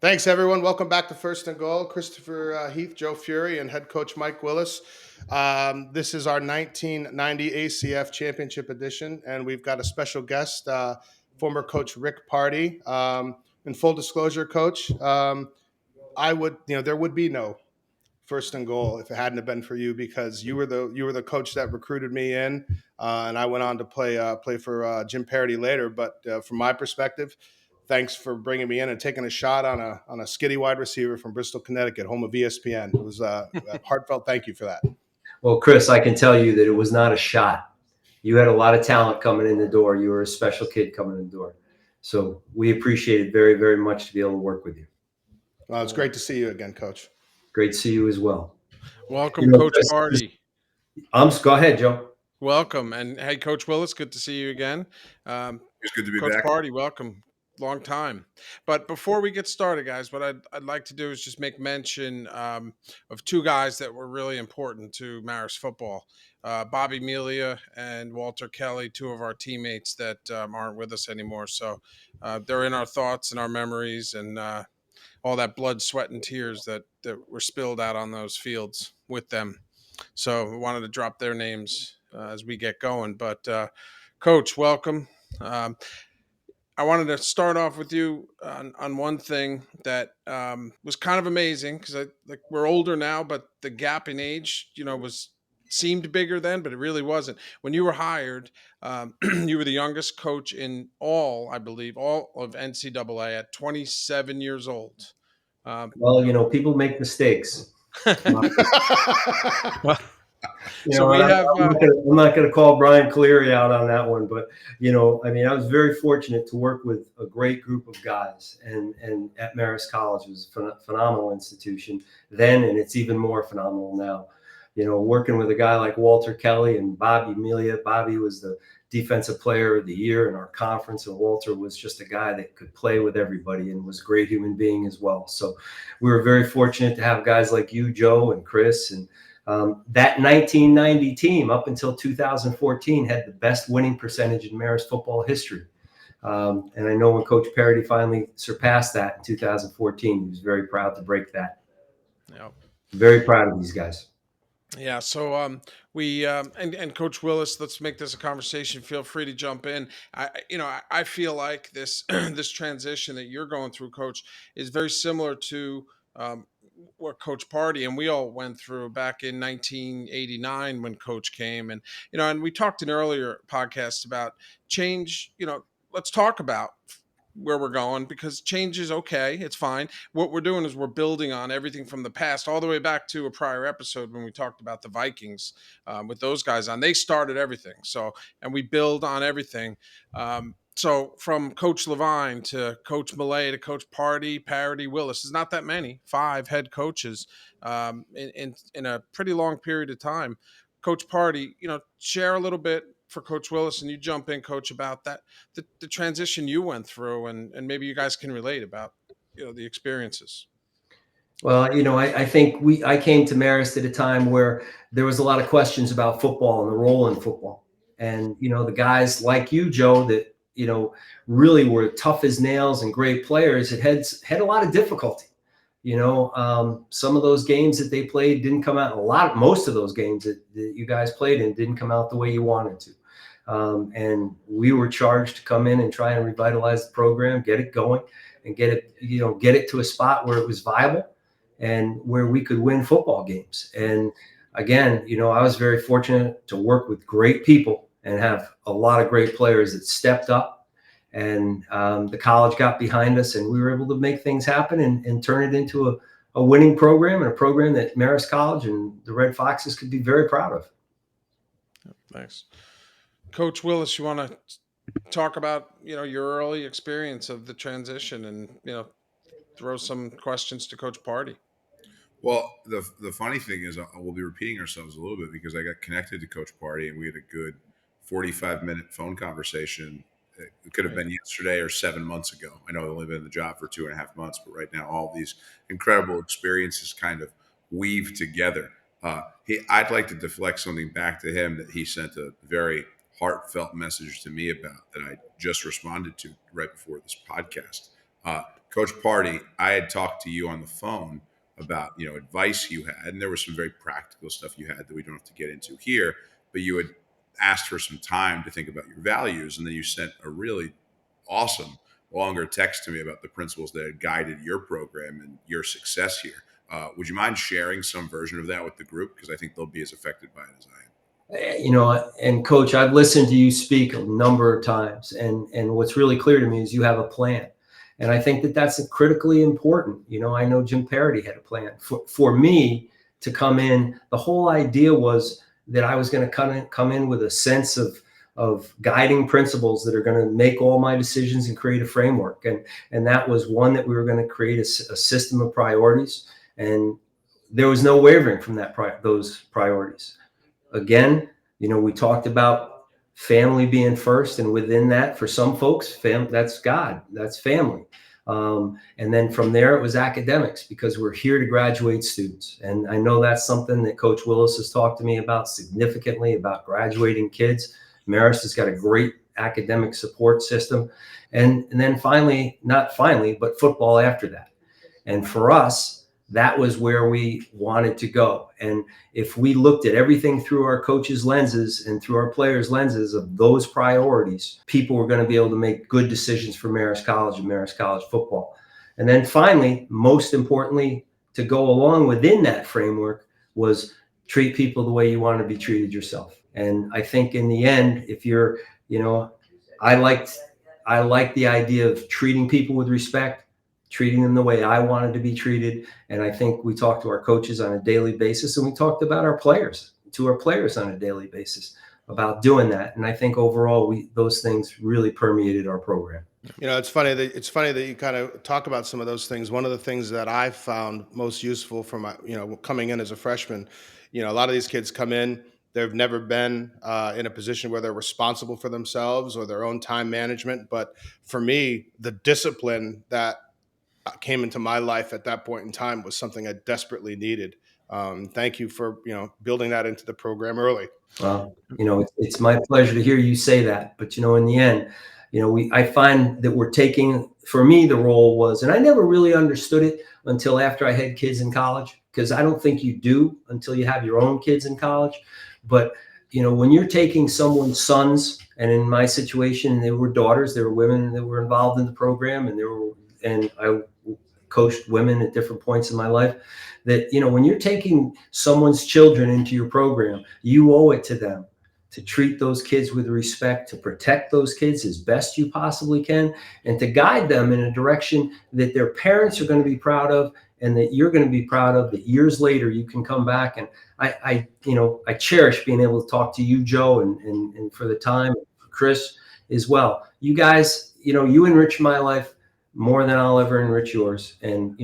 Thanks, everyone. Welcome back to First and Goal. Christopher Heath, Joe Fury, and head coach Mike Willis. This is our 1990 ACF Championship edition, and we've got a special guest, former coach Rick Party. In full disclosure, coach, there would be no First and Goal if it hadn't have been for you, because you were the coach that recruited me in, and I went on to play for Jim Parody later. But from my perspective, thanks for bringing me in and taking a shot on a skitty wide receiver from Bristol, Connecticut, home of ESPN. It was a heartfelt thank you for that. Well, Chris, I can tell you that it was not a shot. You had a lot of talent coming in the door. You were a special kid coming in the door. So we appreciate it very, very much to be able to work with you. Well, it's great to see you again, Coach. Great to see you as well. Welcome, Coach Chris, Party. Go ahead, Joe. Welcome. And hey, Coach Willis, good to see you again. It's good to be Coach back. Party, welcome. Long time. But before we get started, guys, what I'd like to do is just make mention of two guys that were really important to Marist football. Bobby Melia and Walter Kelly, two of our teammates that aren't with us anymore. So they're in our thoughts and our memories, and all that blood, sweat, and tears that were spilled out on those fields with them. So we wanted to drop their names as we get going. But Coach, welcome. I wanted to start off with you on one thing that was kind of amazing, because we're older now, but the gap in age, seemed bigger then, but it really wasn't. When you were hired, you were the youngest coach in I believe, all of NCAA at 27 years old. Well, people make mistakes. So we have. I'm not going to call Brian Cleary out on that one, but I was very fortunate to work with a great group of guys, and at Marist College was a phenomenal institution then, and it's even more phenomenal now. Working with a guy like Walter Kelly and Bobby Melia. Bobby was the defensive player of the year in our conference, and Walter was just a guy that could play with everybody and was a great human being as well. So we were very fortunate to have guys like you, Joe, and Chris, and that 1990 team up until 2014 had the best winning percentage in Marist football history. And I know when Coach Parody finally surpassed that in 2014, he was very proud to break that. Yep. Very proud of these guys. Yeah. So we and Coach Willis, let's make this a conversation. Feel free to jump in. I feel like this this transition that you're going through, Coach, is very similar to what Coach Party and we all went through back in 1989 when Coach came. And we talked in earlier podcasts about change. Let's talk about where we're going, because change is okay. It's fine. What we're doing is we're building on everything from the past, all the way back to a prior episode when we talked about the Vikings with those guys on. They started everything. So, and we build on everything. So from Coach Levine to Coach Millay to Coach Parody, Willis, is not that many, 5 head coaches in a pretty long period of time. Coach Party, share a little bit for Coach Willis, and you jump in, Coach, about that, the transition you went through, and maybe you guys can relate about, the experiences. Well, I think I came to Marist at a time where there was a lot of questions about football and the role in football. And, the guys like you, Joe, that, really were tough as nails and great players, it had a lot of difficulty. Some of those games that they played didn't come out. Most of those games that you guys played in didn't come out the way you wanted to. And we were charged to come in and try and revitalize the program, get it going, and get it to a spot where it was viable and where we could win football games. And again, I was very fortunate to work with great people and have a lot of great players that stepped up, and the college got behind us, and we were able to make things happen and turn it into a winning program, and a program that Marist College and the Red Foxes could be very proud of. Thanks. Coach Willis, you want to talk about, your early experience of the transition, and, throw some questions to Coach Party? Well, the funny thing is we'll be repeating ourselves a little bit, because I got connected to Coach Party and we had a good 45-minute phone conversation. It could have been yesterday or 7 months ago. I know I've only been in the job for 2.5 months, but right now all these incredible experiences kind of weave together. I'd like to deflect something back to him that he sent a very heartfelt message to me about, that I just responded to right before this podcast. Coach Party, I had talked to you on the phone about advice you had, and there was some very practical stuff you had that we don't have to get into here. But you had asked for some time to think about your values, and then you sent a really awesome longer text to me about the principles that had guided your program and your success here. Would you mind sharing some version of that with the group? Because I think they'll be as affected by it as I am. And Coach, I've listened to you speak a number of times, and what's really clear to me is you have a plan. And I think that that's critically important. I know Jim Parity had a plan. For me to come in, the whole idea was that I was going to come in with a sense of guiding principles that are going to make all my decisions and create a framework. And that was one, that we were going to create a system of priorities. And there was no wavering from those priorities. Again, we talked about family being first, and within that, for some folks, that's God, that's family. And then from there, it was academics, because we're here to graduate students. And I know that's something that Coach Willis has talked to me about significantly, about graduating kids. Marist has got a great academic support system. And then but football after that. And for us, that was where we wanted to go. And if we looked at everything through our coaches' lenses and through our players' lenses of those priorities, people were going to be able to make good decisions for Marist College and Marist College football. And then finally, most importantly, to go along within that framework was treat people the way you want to be treated yourself. And I think in the end, if you're, I liked the idea of treating people with respect, treating them the way I wanted to be treated. And I think we talked to our coaches on a daily basis, and we talked about our players on a daily basis about doing that. And I think overall, those things really permeated our program. It's funny that you kind of talk about some of those things. One of the things that I've found most useful from coming in as a freshman, a lot of these kids come in, they've never been in a position where they're responsible for themselves or their own time management. But for me, the discipline that came into my life at that point in time was something I desperately needed. Thank you for building that into the program early. Well, it's my pleasure to hear you say that. But in the end, I find that we're taking, for me, the role was, and I never really understood it until after I had kids in college, because I don't think you do until you have your own kids in college. But when you're taking someone's sons, and in my situation, they were daughters, they were women that were involved in the program, and I coached women at different points in my life, that, when you're taking someone's children into your program, you owe it to them to treat those kids with respect, to protect those kids as best you possibly can, and to guide them in a direction that their parents are going to be proud of, and that you're going to be proud of, that years later you can come back. And I cherish being able to talk to you, Joe, and for the time, Chris as well. You guys, you enrich my life more than I'll ever enrich yours. And,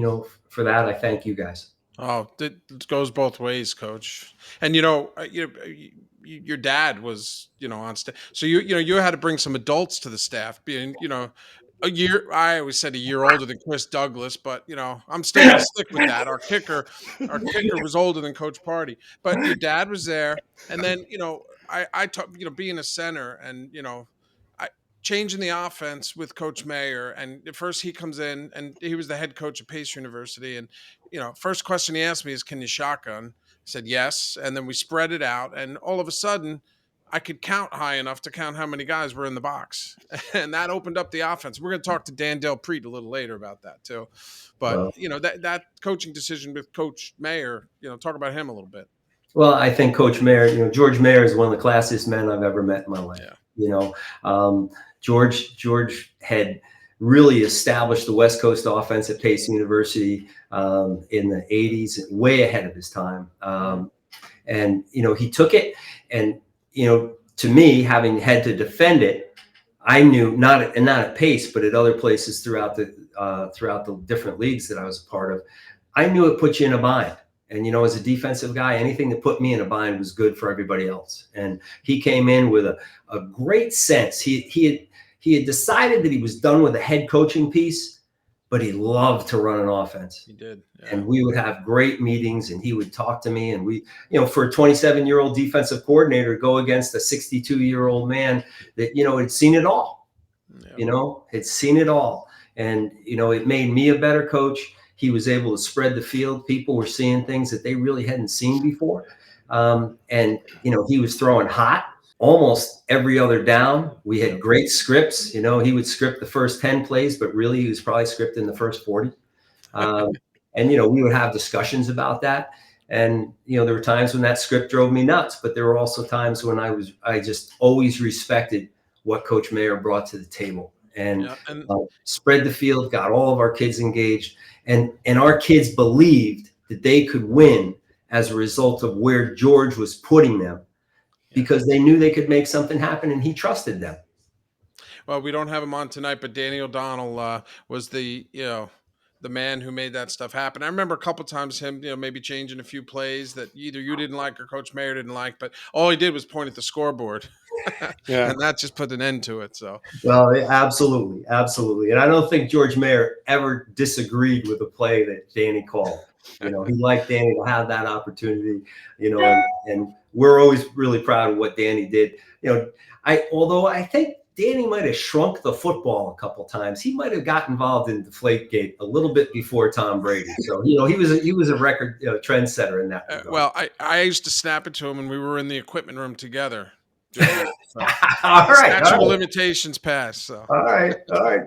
for that, I thank you guys. Oh, it goes both ways, Coach. And, your dad was, on staff. So, you had to bring some adults to the staff, being, I always said a year older than Chris Douglas, but, I'm still going to stick with that. Our kicker was older than Coach Party, but your dad was there. And then, I taught, being a center, and, changing the offense with Coach Mayer. And at first he comes in, and he was the head coach at Pace University. And, first question he asked me is, can you shotgun? I said, yes. And then we spread it out. And all of a sudden I could count high enough to count how many guys were in the box. And that opened up the offense. We're going to talk to Dan Del Preet a little later about that too. But, that coaching decision with Coach Mayer, talk about him a little bit. Well, I think Coach Mayer, George Mayer is one of the classiest men I've ever met in my life. Yeah. George had really established the West Coast offense at Pace University in the 80s, way ahead of his time. And, he took it, and, to me, having had to defend it, I knew not at Pace, but at other places throughout the different leagues that I was a part of, I knew it put you in a bind. And, as a defensive guy, anything that put me in a bind was good for everybody else. And he came in with a great sense. He had decided that he was done with the head coaching piece, but he loved to run an offense. He did. Yeah. And we would have great meetings, and he would talk to me, and we, for a 27-year-old defensive coordinator, go against a 62-year-old man that, had seen it all. Had seen it all. And, it made me a better coach. He was able to spread the field. People were seeing things that they really hadn't seen before. And he was throwing hot almost every other down. We had great scripts. He would script the first 10 plays, but really he was probably scripting the first 40. And, we would have discussions about that. And, there were times when that script drove me nuts, but there were also times when I just always respected what Coach Mayer brought to the table and spread the field, got all of our kids engaged. And our kids believed that they could win as a result of where George was putting them because they knew they could make something happen and he trusted them. Well, we don't have him on tonight, but Danny O'Donnell was the man who made that stuff happen. I remember a couple times him, maybe changing a few plays that either you didn't like or Coach Mayer didn't like, but all he did was point at the scoreboard. And that just put an end to it. So, well, absolutely. And I don't think George Mayer ever disagreed with the play that Danny called. He liked Danny to have that opportunity, and we're always really proud of what Danny did. Although I think Danny might have shrunk the football a couple times. He might have got involved in Deflategate a little bit before Tom Brady. So, he was a record trendsetter in that regard. Well, I used to snap it to him when we were in the equipment room together. So, all right. Statute of limitations passed. So. All right.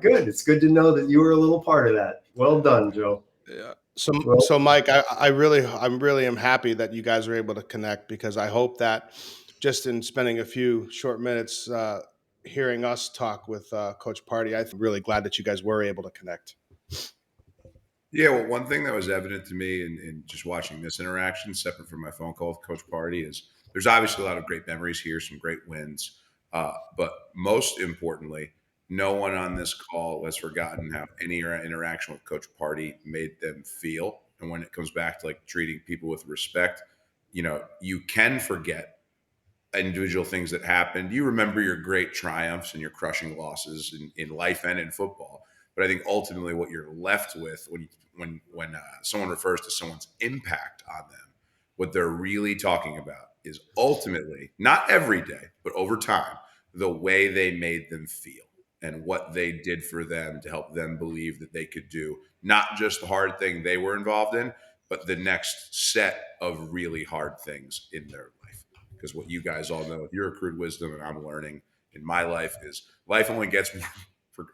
Good. It's good to know that you were a little part of that. Well done, Joe. Yeah. So Mike, I'm really am happy that you guys were able to connect because I hope that just in spending a few short minutes hearing us talk with Coach Party, I'm really glad that you guys were able to connect. Yeah, well, one thing that was evident to me in just watching this interaction, separate from my phone call with Coach Party, is there's obviously a lot of great memories here, some great wins. But most importantly, no one on this call has forgotten how any interaction with Coach Party made them feel. And when it comes back to like treating people with respect, you can forget individual things that happened. You remember your great triumphs and your crushing losses in life and in football. But I think ultimately what you're left with when someone refers to someone's impact on them, what they're really talking about is ultimately, not every day, but over time, the way they made them feel and what they did for them to help them believe that they could do not just the hard thing they were involved in, but the next set of really hard things in their life. Because what you guys all know with your accrued wisdom and I'm learning in my life is life only gets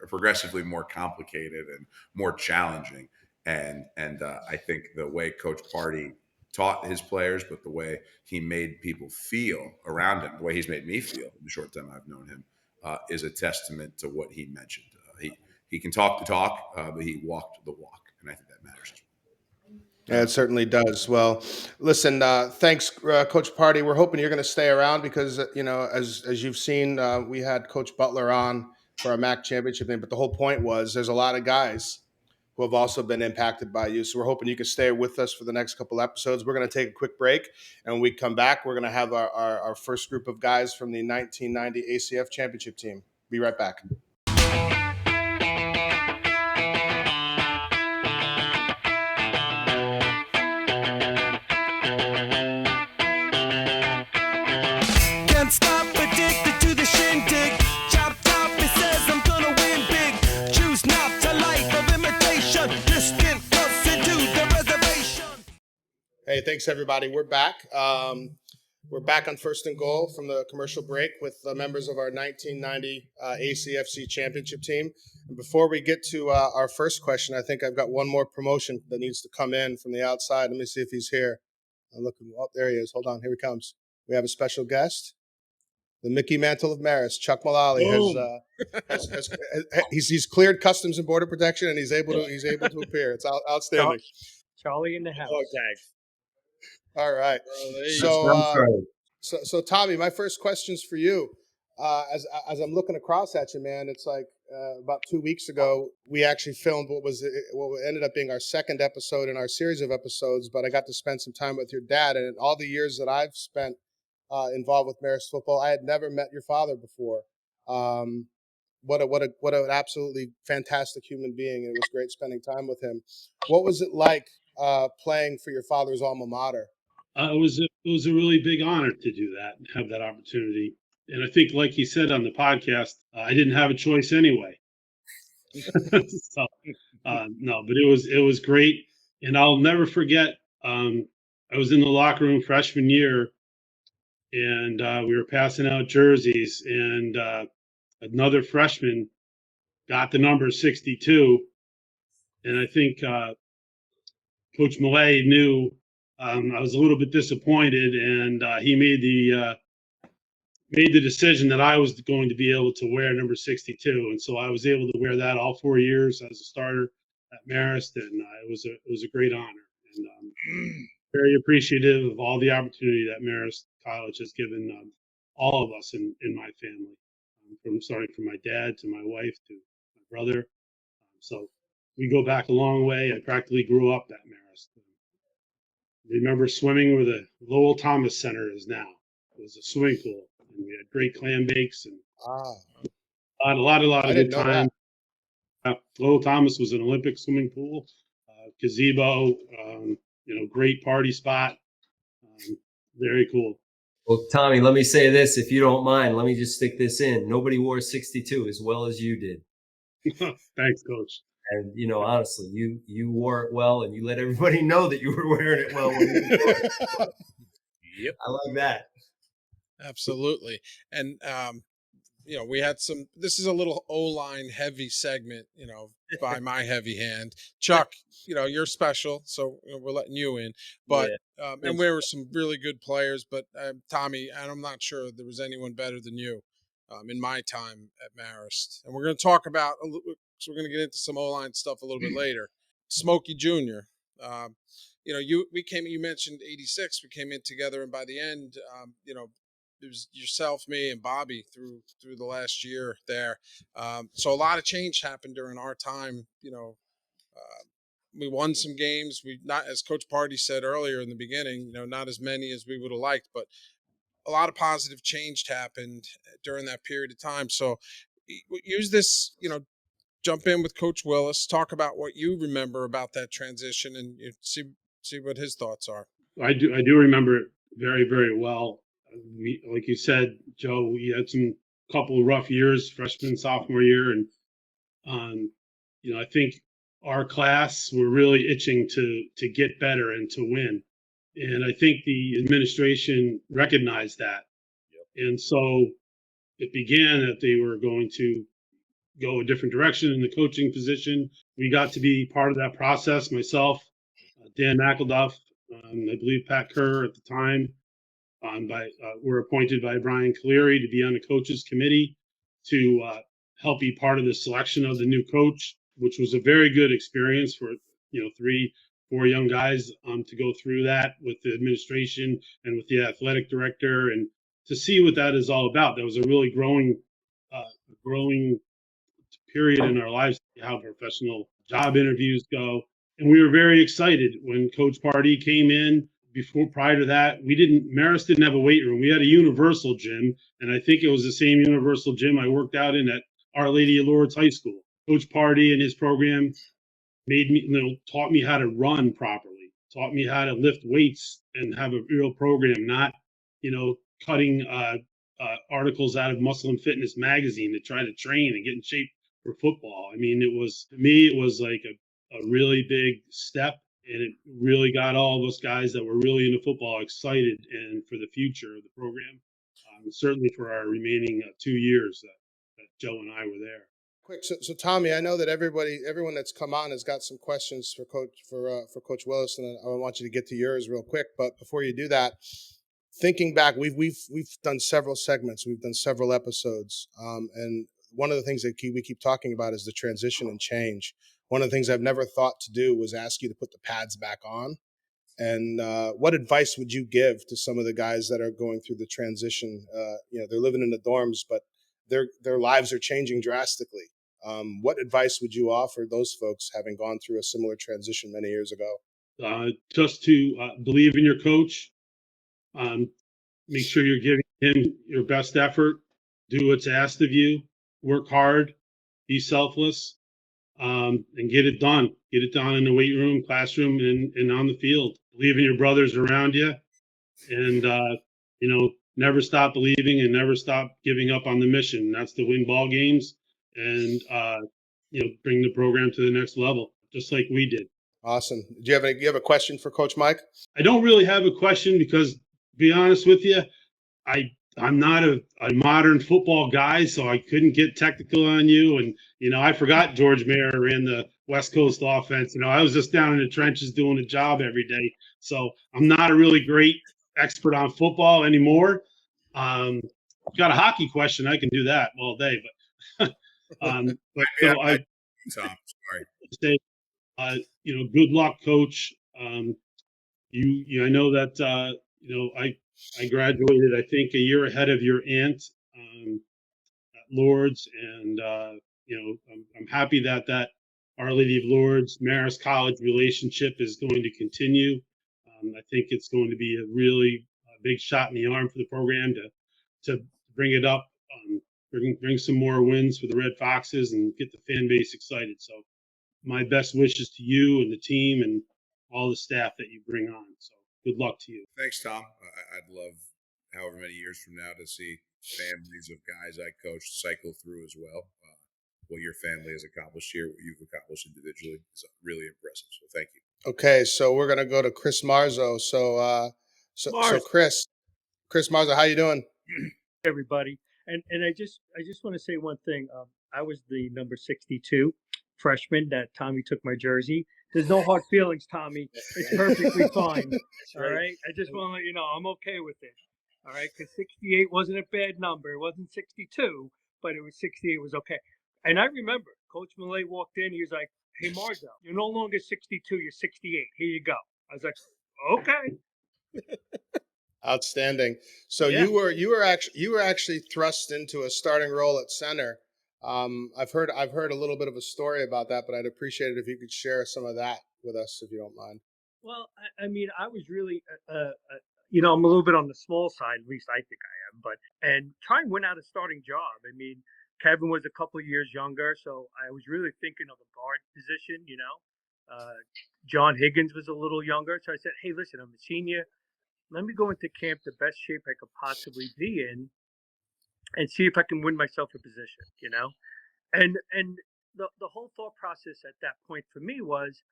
progressively more complicated and more challenging. And I think the way Coach Party taught his players, but the way he made people feel around him, the way he's made me feel in the short time I've known him, is a testament to what he mentioned. He can talk the talk, but he walked the walk, and I think that matters. Yeah, it certainly does. Well, listen, thanks, Coach Party. We're hoping you're going to stay around because, as you've seen, we had Coach Butler on for our MAC championship game. But the whole point was there's a lot of guys who have also been impacted by you. So we're hoping you can stay with us for the next couple episodes. We're going to take a quick break. And when we come back, we're going to have our first group of guys from the 1990 ACF championship team. Be right back. Hey, thanks everybody. We're back. We're back on First and Goal from the commercial break with members of our 1990 ACFC championship team. And before we get to our first question, I think I've got one more promotion that needs to come in from the outside. Let me see if he's here. I'm looking. Oh, there he is. Hold on. Here he comes. We have a special guest. The Mickey Mantle of Marist, Chuck Mullally, he's cleared Customs and Border Protection, and he's able to appear. It's outstanding. Charlie in the house. Okay. All right. So Tommy, my first question's for you. As I'm looking across at you, man, it's like about 2 weeks ago, we actually filmed what ended up being our second episode in our series of episodes. But I got to spend some time with your dad, and in all the years that I've spent involved with Marist football, I had never met your father before. What an absolutely fantastic human being. It was great spending time with him. What was it like playing for your father's alma mater? It was a really big honor to do that, have that opportunity. And I think, like he said on the podcast, I didn't have a choice anyway. So, no, but it was great, and I'll never forget. I was in the locker room freshman year, and we were passing out jerseys, and another freshman got the number 62, and I think Coach Millay knew I was a little bit disappointed, and he made the decision that I was going to be able to wear number 62, and so I was able to wear that all 4 years as a starter at Marist, and it was a great honor, and very appreciative of all the opportunity that Marist College has given all of us in my family, from starting from my dad to my wife to my brother. So we go back a long way. I practically grew up at Marist. Remember swimming where the Lowell Thomas Center is now. It was a swimming pool, and we had great clam bakes and Ah, a lot I of didn't good know times. that. Lowell Thomas was an Olympic swimming pool, gazebo, great party spot. Very cool. Well, Tommy, let me say this, if you don't mind. Let me just stick this in. Nobody wore 62 as well as you did. Thanks, Coach. And honestly, you wore it well, and you let everybody know that you were wearing it well. When you wore it. Yep, I like that. absolutely. And we had some. This is a little O-line heavy segment, by my heavy hand. Chuck, you're special, so we're letting you in. But and there were some really good players, but Tommy, and I'm not sure there was anyone better than you in my time at Marist. And we're going to talk about so we're going to get into some O-line stuff a little bit later. Smokey Jr. You mentioned '86. We came in together, and by the end, it was yourself, me, and Bobby through the last year there. So a lot of change happened during our time. We won some games. We not, as Coach Party said earlier in the beginning, not as many as we would have liked, but a lot of positive change happened during that period of time. So use this, jump in with Coach Willis, talk about what you remember about that transition, and see what his thoughts are. I do remember it very, very well. Like you said, Joe, we had some couple of rough years, freshman, sophomore year, and I think our class were really itching to get better and to win, and I think the administration recognized that, and so it began that they were going to go a different direction in the coaching position. We got to be part of that process. Myself, Dan McElduff, I believe Pat Kerr at the time, were appointed by Brian Cleary to be on the coaches committee to help be part of the selection of the new coach, which was a very good experience for 3-4 young guys to go through that with the administration and with the athletic director, and to see what that is all about. That was a really growing period in our lives, how professional job interviews go. And we were very excited when Coach Party came in. Prior to that, Marist didn't have a weight room. We had a universal gym, and I think it was the same universal gym I worked out in at Our Lady of Lourdes High School. Coach Party and his program taught me how to run properly, taught me how to lift weights and have a real program, not, cutting articles out of Muscle and Fitness magazine to try to train and get in shape for football. I mean, to me, it was like a really big step, and it really got all of us guys that were really into football excited and for the future of the program. Certainly for our remaining 2 years that Joe and I were there. Quick, so Tommy, I know that everyone that's come on has got some questions for Coach Willis, and I want you to get to yours real quick. But before you do that, thinking back, we've done several segments, we've done several episodes, and one of the things that we keep talking about is the transition and change. One of the things I've never thought to do was ask you to put the pads back on. And what advice would you give to some of the guys that are going through the transition? They're living in the dorms, but their lives are changing drastically. What advice would you offer those folks having gone through a similar transition many years ago? Just to believe in your coach. Make sure you're giving him your best effort. Do what's asked of you. Work hard. Be selfless. And get it done. Get it done in the weight room, classroom, and on the field. Believe in your brothers around you. And, never stop believing and never stop giving up on the mission. That's to win ball games and bring the program to the next level, just like we did. Awesome. Do you have a question for Coach Mike? I don't really have a question because, to be honest with you, I'm not a modern football guy, so I couldn't get technical on you. And I forgot George Mayer ran the West Coast offense. I was just down in the trenches doing a job every day, so I'm not a really great expert on football anymore. Got a hockey question? I can do that all day, but so I say, good luck, Coach. I know that I graduated, I think, a year ahead of your aunt at Lourdes, and I'm happy that Our Lady of Lourdes Marist College relationship is going to continue. I think it's going to be a really big shot in the arm for the program to bring it up, bring some more wins for the Red Foxes, and get the fan base excited. So, my best wishes to you and the team and all the staff that you bring on. So, good luck to you. Thanks, Tom. I'd love however many years from now to see families of guys I coached cycle through as well. What your family has accomplished here, what you've accomplished individually is really impressive. So thank you. Okay, so we're gonna go to Chris Marzo. So Chris Marzo, how you doing? Everybody, and I just want to say one thing. I was the number 62 freshman that Tommy took my jersey. There's no hard feelings, Tommy. It's perfectly fine. All right. I just want to let you know I'm okay with it. All right, because 68 wasn't a bad number. It wasn't 62, but it was 68 was okay. And I remember Coach Millay walked in. He was like, "Hey, Marzo, you're no longer 62. You're 68. Here you go." I was like, "Okay." Outstanding. So Yeah. you were actually thrust into a starting role at center. I've heard a little bit of a story about that, but I'd appreciate it if you could share some of that with us, if you don't mind. Well, I mean, I was really, I'm a little bit on the small side, at least I think I am, and try and win out a starting job. I mean, Kevin was a couple of years younger, so I was really thinking of a guard position, John Higgins was a little younger. So I said, hey, listen, I'm a senior. Let me go into camp the best shape I could possibly be in and see if I can win myself a position, And the whole thought process at that point for me was,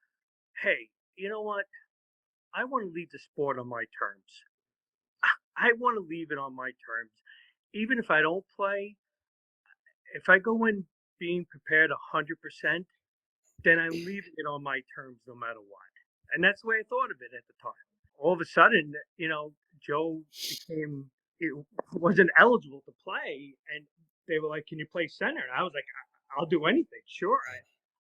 hey, you know what? I want to leave the sport on my terms. I want to leave it on my terms. Even if I don't play, if I go in being prepared 100%, then I'm leaving it on my terms no matter what. And that's the way I thought of it at the time. All of a sudden, Joe wasn't eligible to play, and they were like, "Can you play center?" And I was like, "I'll do anything, sure."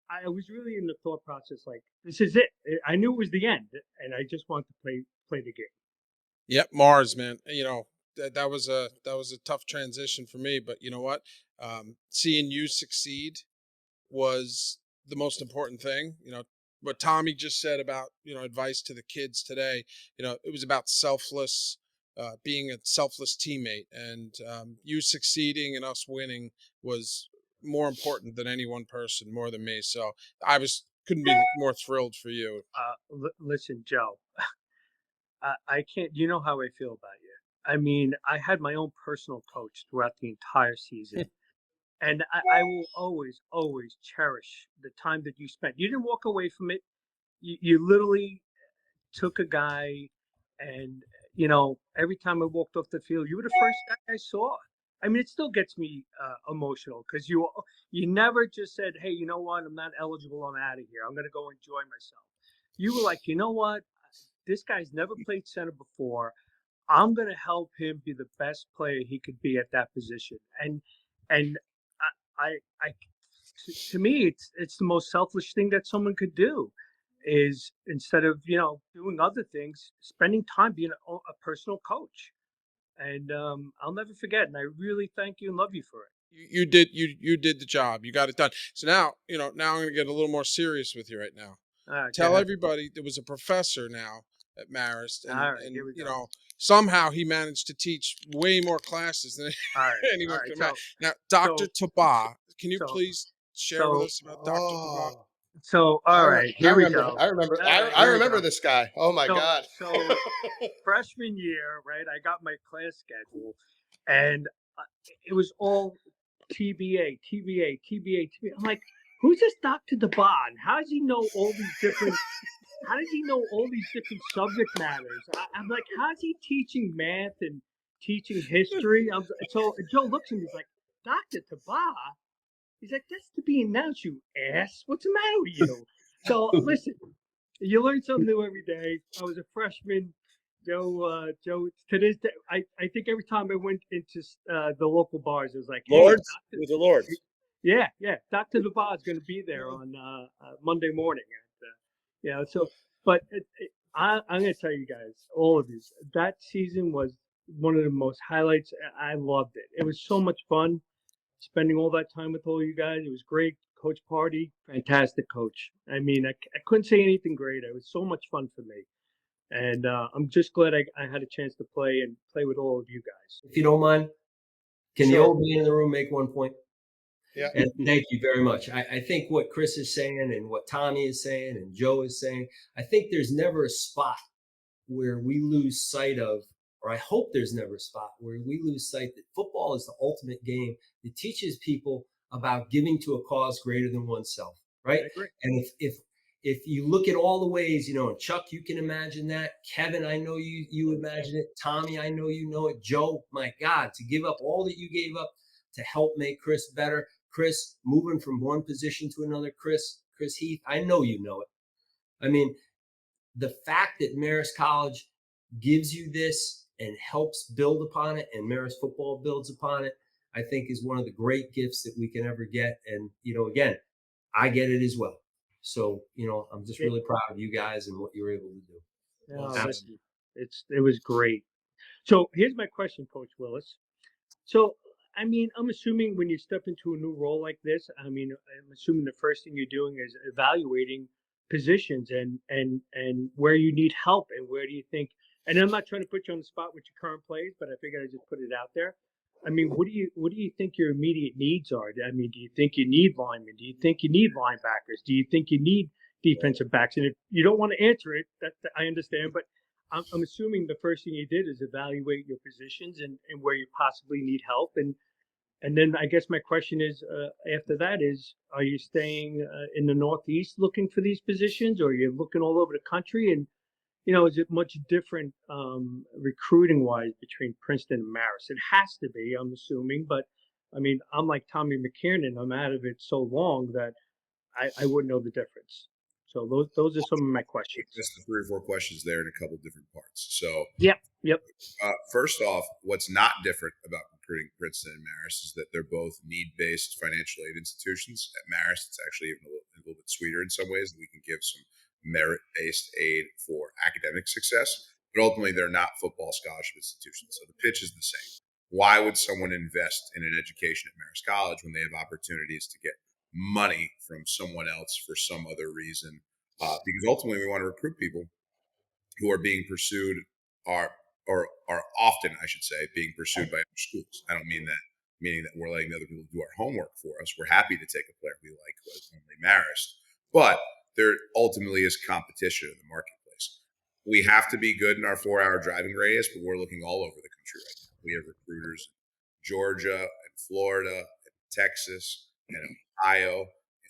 I was really in the thought process like, "This is it." I knew it was the end, and I just wanted to play the game. Yep, Mars, man. That was a tough transition for me, but you know what? Seeing you succeed was the most important thing. What Tommy just said about advice to the kids today. It was about being a selfless teammate, and you succeeding and us winning was more important than any one person, more than me. So couldn't be more thrilled for you. Listen, Joe, I can't. You know how I feel about you. I mean, I had my own personal coach throughout the entire season. And I will always, always cherish the time that you spent. You didn't walk away from it. You literally took a guy, and every time I walked off the field, you were the first guy I saw. I mean, it still gets me emotional because you never just said, "Hey, you know what? I'm not eligible. I'm out of here. I'm going to go enjoy myself." You were like, "You know what? This guy's never played center before. I'm going to help him be the best player he could be at that position." And I to me, it's the most selfish thing that someone could do, is instead of doing other things, spending time being a personal coach. And I'll never forget. And I really thank you and love you for it. You did the job. You got it done. So now now I'm going to get a little more serious with you right now. Tell everybody there was a professor now at Marist, and somehow he managed to teach way more classes than anyone could imagine. Now, Dr. Taba, can you please share with us about Dr. Taba? So, all right, I here we remember. go. I remember. All right, I here we remember go. this guy. Oh my So, God. so freshman year, right? I got my class schedule, and it was all TBA, TBA, TBA, TBA. I'm like, who's this Dr. DeBon? How does he know all these different? How does he know all these different subject matters? I'm like, how's he teaching math and teaching history? So Joe looks at me, he's like, Dr. Taba? He's like, that's to be announced, you ass. What's the matter with you? So listen, you learn something new every day. I was a freshman. Joe, to this day, I think every time I went into the local bars, it was like, hey, Lords with the Lords. yeah, Dr. Dubai is going to be there on Monday morning. So, but I'm going to tell you guys, all of you, that season was one of the most highlights. I loved it. It was so much fun spending all that time with all you guys. It was great. Coach Party, fantastic coach. I mean, I couldn't say anything great. It was so much fun for me. And I'm just glad I had a chance to play with all of you guys. If you don't mind, can the Sure. old man in the room make one point? Yeah. And thank you very much. I think what Chris is saying and what Tommy is saying and Joe is saying, I think there's never a spot where we lose sight of, or I hope there's never a spot where we lose sight that football is the ultimate game that teaches people about giving to a cause greater than oneself, right? I agree. And if you look at all the ways, and Chuck, you can imagine that. Kevin, I know you imagine it. Tommy, I know you know it. Joe, my God, to give up all that you gave up to help make Chris better. Chris, moving from one position to another. Chris Heath, I know you know it. I mean, the fact that Marist College gives you this and helps build upon it, and Marist football builds upon it, I think is one of the great gifts that we can ever get. And, again, I get it as well. So, I'm just really proud of you guys and what you were able to do. Listen, it was great. So here's my question, Coach Willis. So, I mean, I'm assuming when you step into a new role like this, I'm assuming the first thing you're doing is evaluating positions and where you need help and where do you think. And I'm not trying to put you on the spot with your current plays, but I figured I'd just put it out there. I mean, what do you think your immediate needs are? I mean, do you think you need linemen? Do you think you need linebackers? Do you think you need defensive backs? And if you don't want to answer it, that I understand, but I'm assuming the first thing you did is evaluate your positions and where you possibly need help. And then I guess my question is, after that is, are you staying in the Northeast looking for these positions, or are you looking all over the country? And, is it much different recruiting wise between Princeton and Marist? It has to be, I'm assuming. But I mean, I'm like Tommy McKiernan. I'm out of it so long that I wouldn't know the difference. So those are some of my questions. Just the 3 or 4 questions there in a couple different parts. So, Yep. first off, what's not different about recruiting Princeton and Marist is that they're both need-based financial aid institutions. At Marist, it's actually even a little bit sweeter in some ways that we can give some merit-based aid for academic success, but ultimately they're not football scholarship institutions. So the pitch is the same. Why would someone invest in an education at Marist College when they have opportunities to get money from someone else for some other reason? Because ultimately we want to recruit people who are being pursued are often, I should say, being pursued by other schools. I don't mean that meaning that we're letting other people do our homework for us. We're happy to take a player we like who has only Marist, but there ultimately is competition in the marketplace. We have to be good in our 4-hour driving radius, but we're looking all over the country right now. We have recruiters in Georgia and Florida and Texas and Ohio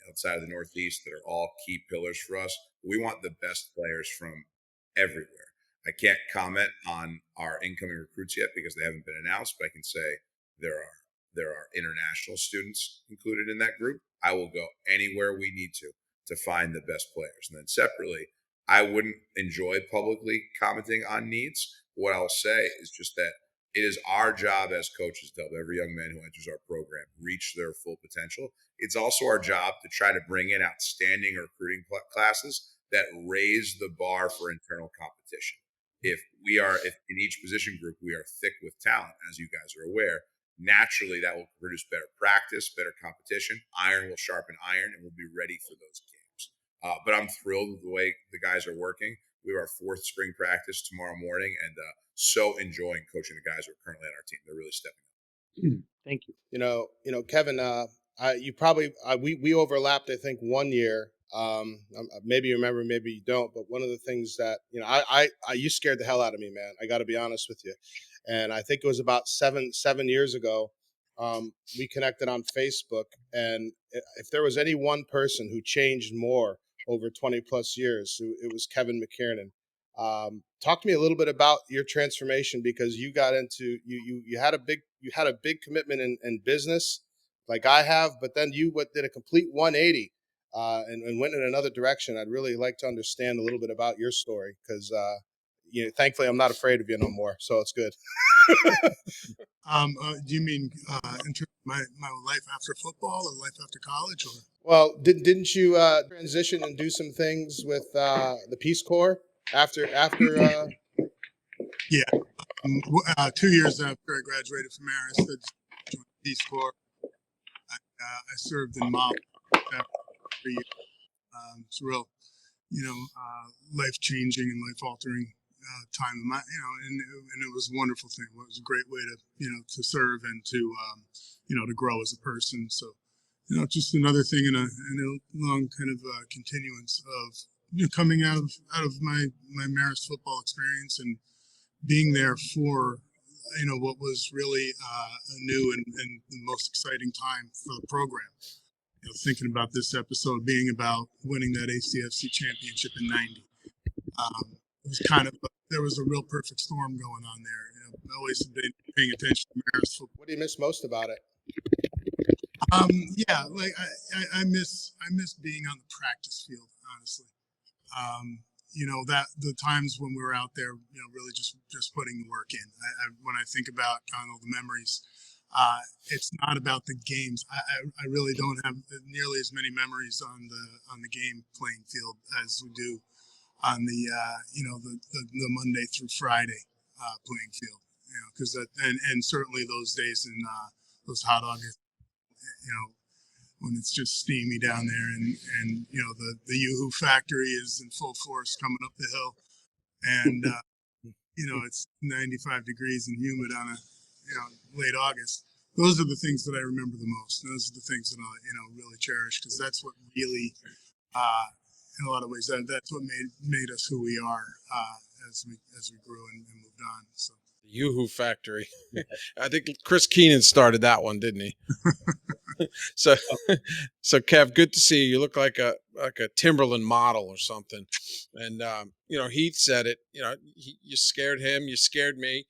outside of the Northeast that are all key pillars for us. We want the best players from everywhere. I can't comment on our incoming recruits yet because they haven't been announced, but I can say there are international students included in that group. I will go anywhere we need to find the best players. And then separately, I wouldn't enjoy publicly commenting on needs. What I'll say is just that it is our job as coaches to help every young man who enters our program reach their full potential. It's also our job to try to bring in outstanding recruiting classes that raise the bar for internal competition. If in each position group we are thick with talent, as you guys are aware, naturally that will produce better practice, better competition. Iron will sharpen iron, and we'll be ready for those games. But I'm thrilled with the way the guys are working. We have our 4th spring practice tomorrow morning, and so enjoying coaching the guys who are currently on our team. They're really stepping up. Thank you. Kevin, you probably we overlapped, I think, one year Maybe you remember, maybe you don't. But one of the things that you scared the hell out of me, man. I got to be honest with you. And I think it was about seven years ago. We connected on Facebook, and if there was any one person who changed more over 20 plus years, it was Kevin McKiernan. Talk to me a little bit about your transformation, because you got into you had a big commitment in business like I have, but then you did a complete 180 and went in another direction. I'd really like to understand a little bit about your story, because thankfully I'm not afraid of you no more, so it's good. Do you mean in terms of my life after football or life after college? Or Well, didn't you transition and do some things with the Peace Corps after? yeah, 2 years after I graduated from Marist, I joined the Peace Corps. I served in Mali after 3 years. It's real, life changing and life altering time of my, and it was a wonderful thing. It was a great way to, to serve and to grow as a person. So, just another thing in a long kind of continuance of coming out of my Marist football experience and being there for what was really a new and the most exciting time for the program. Thinking about this episode being about winning that ACFC championship in '90. It was kind of there was a real perfect storm going on there. I always been paying attention to Marist football. What do you miss most about it? Yeah, like I miss being on the practice field, honestly. That the times when we were out there, really just putting the work in. When I think about kind of the memories, it's not about the games. I really don't have nearly as many memories on the game playing field as we do on the the Monday through Friday playing field. Because that and certainly those days in those hot August, when it's just steamy down there, and the Yoo-hoo factory is in full force coming up the hill, and it's 95 degrees and humid on a late August. Those are the things that I remember the most. Those are the things that I really cherish, because that's what really in a lot of ways that's what made us who we are as we grew and moved on. So The Yoo-hoo factory. I think Chris Keenan started that one, didn't he? So, so Kev, good to see you. You look like a Timberland model or something. And Heath said it. You scared him. You scared me.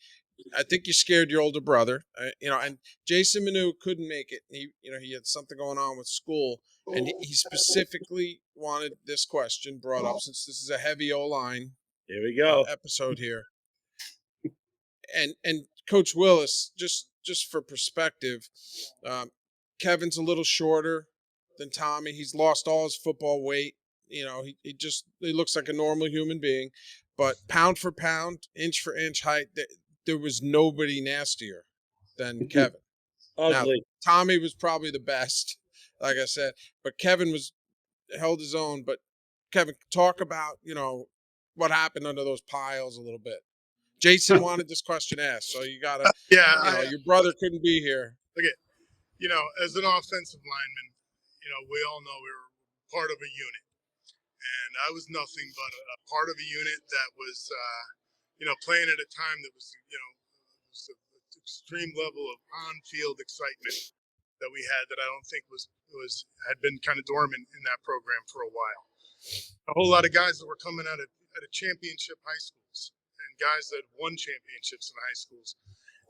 I think you scared your older brother. And Jason Manu couldn't make it. He had something going on with school, and he specifically wanted this question brought up, since this is a heavy O-line Here we go. episode here. And Coach Willis, just for perspective, Kevin's a little shorter than Tommy. He's lost all his football weight. He looks like a normal human being, but pound for pound, inch for inch height, there was nobody nastier than Kevin. Ugly. Now, Tommy was probably the best, like I said, but Kevin held his own. But Kevin, talk about, what happened under those piles a little bit. Jason wanted this question asked, so you gotta, your brother couldn't be here. Okay, as an offensive lineman, we all know we were part of a unit, and I was nothing but a part of a unit that was, playing at a time that was, was an extreme level of on-field excitement that we had that I don't think had been kind of dormant in that program for a while. A whole lot of guys that were coming out of championship high schools, and guys that won championships in high schools,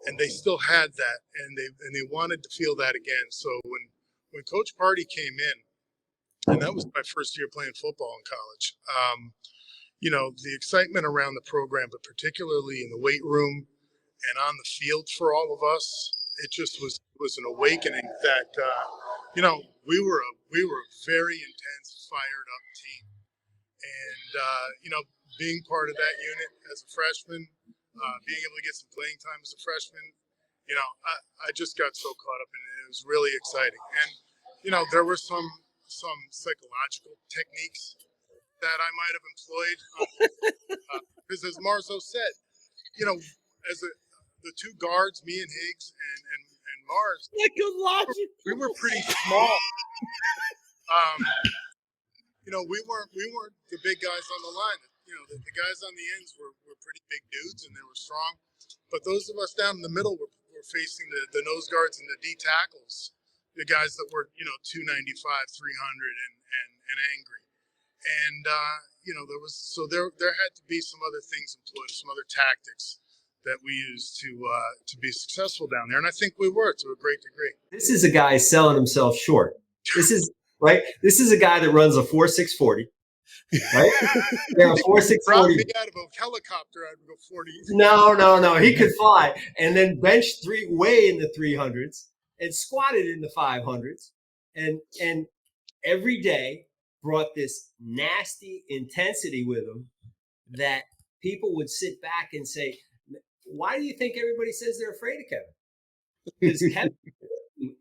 and they still had that, and they wanted to feel that again. So when Coach Party came in, and that was my first year playing football in college, the excitement around the program, but particularly in the weight room and on the field for all of us, it just was an awakening that we were a very intense, fired up team, and being part of that unit as a freshman, being able to get some playing time as a freshman, I just got so caught up in it. It was really exciting, and there were some psychological techniques that I might have employed, because as Marzo said, as the two guards, me and Higgs and Mars, we were pretty small. we weren't the big guys on the line. The guys on the ends were pretty big dudes and they were strong. But those of us down in the middle were facing the nose guards and the D tackles, the guys that were 295, 300, and angry. And there had to be some other things employed, some other tactics that we used to be successful down there, and I think we were to a great degree. This is a guy selling himself short. This is right. This is a guy that runs a 4.640. Right? Yeah, 4.640. Brought me out of a helicopter, I'd go 40. No. He could fly, and then bench way in the 300s, and squatted in the 500s, and every day brought this nasty intensity with him that people would sit back and say, why do you think everybody says they're afraid of Kevin? Because Kevin,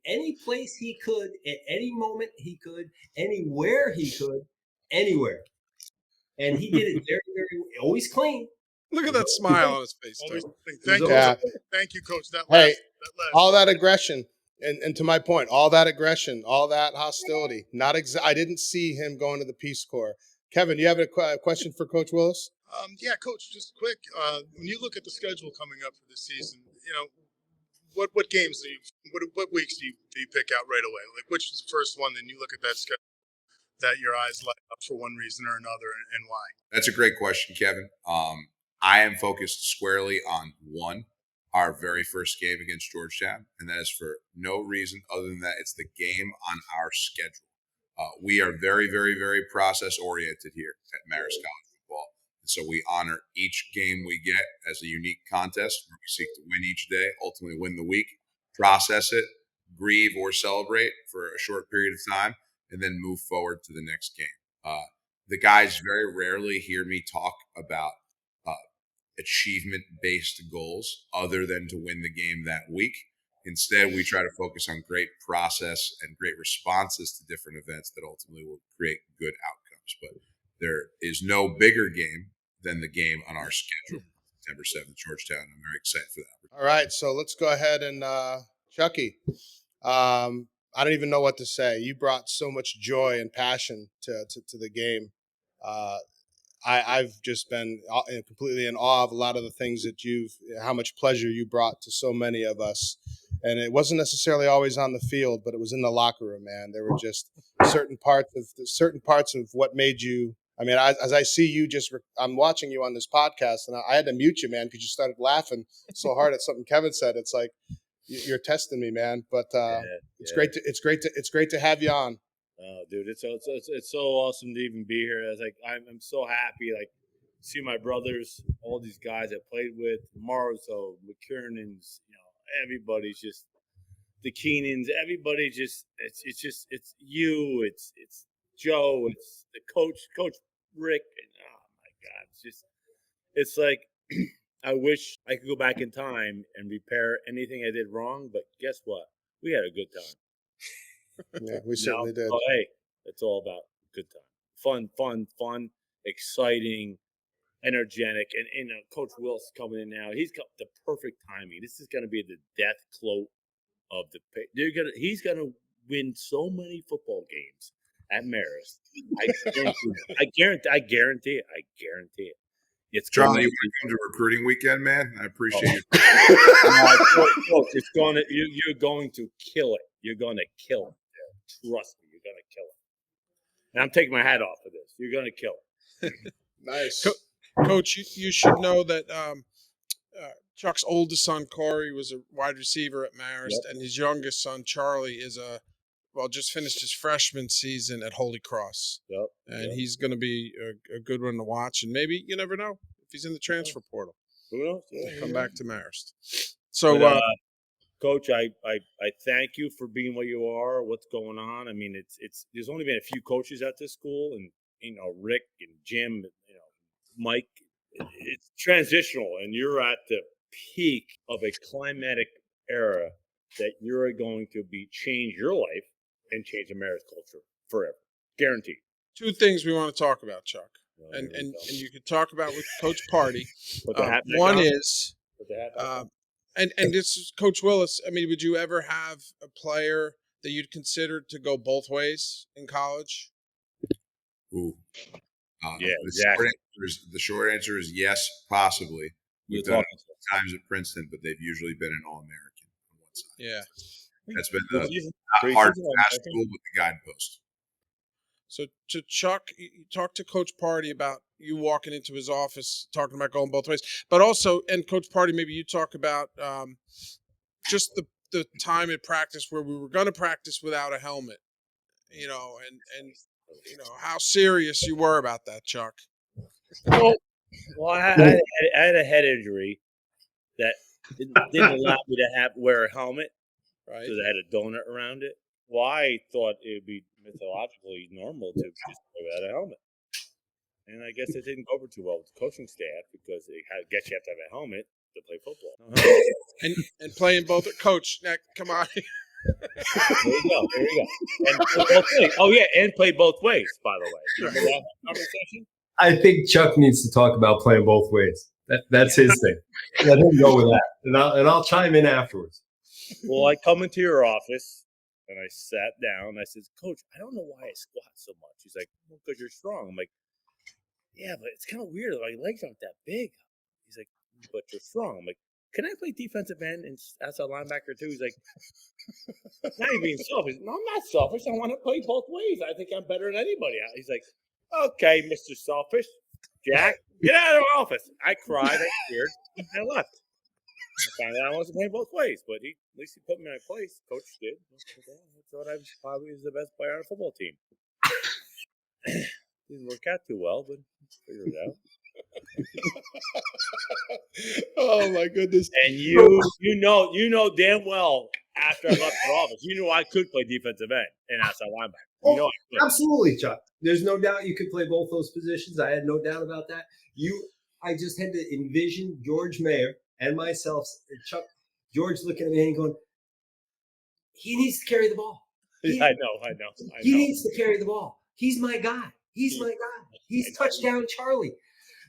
any place he could, at any moment he could, anywhere he could, anywhere. And he did it very, very, always clean. Look at that smile on his face. Thank you, Coach. All that aggression. And to my point, all that aggression, all that hostility. I didn't see him going to the Peace Corps. Kevin, do you have a question for Coach Willis? Yeah, Coach. Just quick. When you look at the schedule coming up for this season, what games what weeks do you pick out right away? Like, which is the first one? Then you look at that schedule that your eyes light up for one reason or another, and why? That's a great question, Kevin. I am focused squarely on our very first game against Georgetown, and that is for no reason other than that it's the game on our schedule. We are very, very, very process-oriented here at Marist College Football, and so we honor each game we get as a unique contest where we seek to win each day, ultimately win the week, process it, grieve or celebrate for a short period of time, and then move forward to the next game. The guys very rarely hear me talk about achievement-based goals other than to win the game that week. Instead, we try to focus on great process and great responses to different events that ultimately will create good outcomes. But there is no bigger game than the game on our schedule, September 7th, Georgetown. I'm very excited for that. All right, so let's go ahead and Chucky. I don't even know what to say. You brought so much joy and passion to the game. I've just been completely in awe of a lot of the things that how much pleasure you brought to so many of us. And it wasn't necessarily always on the field, but it was in the locker room, man. There were just certain parts of what made you. I mean, as I see you, I'm watching you on this podcast, and I had to mute you, man, because you started laughing so hard at something Kevin said. It's like you're testing me, man. But it's great to have you on. Oh, dude, it's so awesome to even be here. I'm so happy, see my brothers, all these guys I played with, Marzo, McKernan's, everybody's just the Keenans, everybody it's you, it's Joe, it's the coach Rick, and oh my God, it's like I wish I could go back in time and repair anything I did wrong, but guess what? We had a good time. Yeah, we certainly did. Oh, hey, it's all about good time. Fun, exciting, energetic. And Coach Willis coming in now. He's got the perfect timing. This is going to be the death cloak of he's going to win so many football games at Marist. I guarantee it. It's Charlie, you want to come to recruiting weekend, man? I appreciate it. It's you're going to kill it. You're going to kill it. Trust me, you're going to kill it. And I'm taking my hat off of this. You're going to kill it. Nice. Coach, you should know that Chuck's oldest son, Corey, was a wide receiver at Marist, and his youngest son, Charlie, just finished his freshman season at Holy Cross. He's going to be a good one to watch. And maybe, you never know, if he's in the transfer portal. Who knows? Come back to Marist. So, Coach, I thank you for being what you are, what's going on. I mean, there's only been a few coaches at this school, and Rick and Jim, Mike. It's transitional, and you're at the peak of a climatic era that you're going to change your life and change America's culture forever, guaranteed. Two things we want to talk about, Chuck, and you could talk about with Coach Party. One is. And this is Coach Willis. I mean, would you ever have a player that you'd consider to go both ways in college? Ooh. Yeah, The exactly. short answer is yes, possibly. You're We've done talking. it times at Princeton, but they've usually been an All-American on one side. Yeah. That's been the Preseason, not hard preseason, fast All-American. rule with the guidepost. So to Chuck, you talk to Coach Party about you walking into his office, talking about going both ways, but also, and Coach Party, maybe you talk about just the time in practice where we were going to practice without a helmet, and how serious you were about that, Chuck. Well, I had a head injury that didn't allow me to wear a helmet Right. because I had a donut around it. Well, I thought it would be mythologically normal to just play without a helmet. And I guess it didn't go over too well with the coaching staff because you have to have a helmet to play football. And playing both. Coach, now, come on. There you go. And play both ways. Oh, yeah, and play both ways, by the way. Remember that conversation? I think Chuck needs to talk about playing both ways. That's his thing. Let him go with that, and I'll chime in afterwards. Well, I come into your office and I sat down. I said, Coach, I don't know why I squat so much. He's like, well, because you're strong. I'm like, yeah, but it's kind of weird. My legs aren't that big. He's like, but you're strong. I'm like, can I play defensive end and outside linebacker too? He's like, now you're being selfish. No, I'm not selfish. I want to play both ways. I think I'm better than anybody. He's like, okay, Mr. Selfish. Jack, get out of the office. I cried, I cheered, and I left. I found out I wasn't playing both ways, but at least he put me in my place. Coach did. I thought I probably was the best player on a football team. Didn't work out too well, but figured it out. Oh my goodness! And you know damn well after I left the office, you knew I could play defensive end and outside linebacker. You know I could. Absolutely, Chuck. There's no doubt you could play both those positions. I had no doubt about that. I just had to envision George Mayer and myself, and Chuck, George looking at me and going, he needs to carry the ball. I know. He needs to carry the ball. He's my guy. He's my guy. He's touchdown Charlie.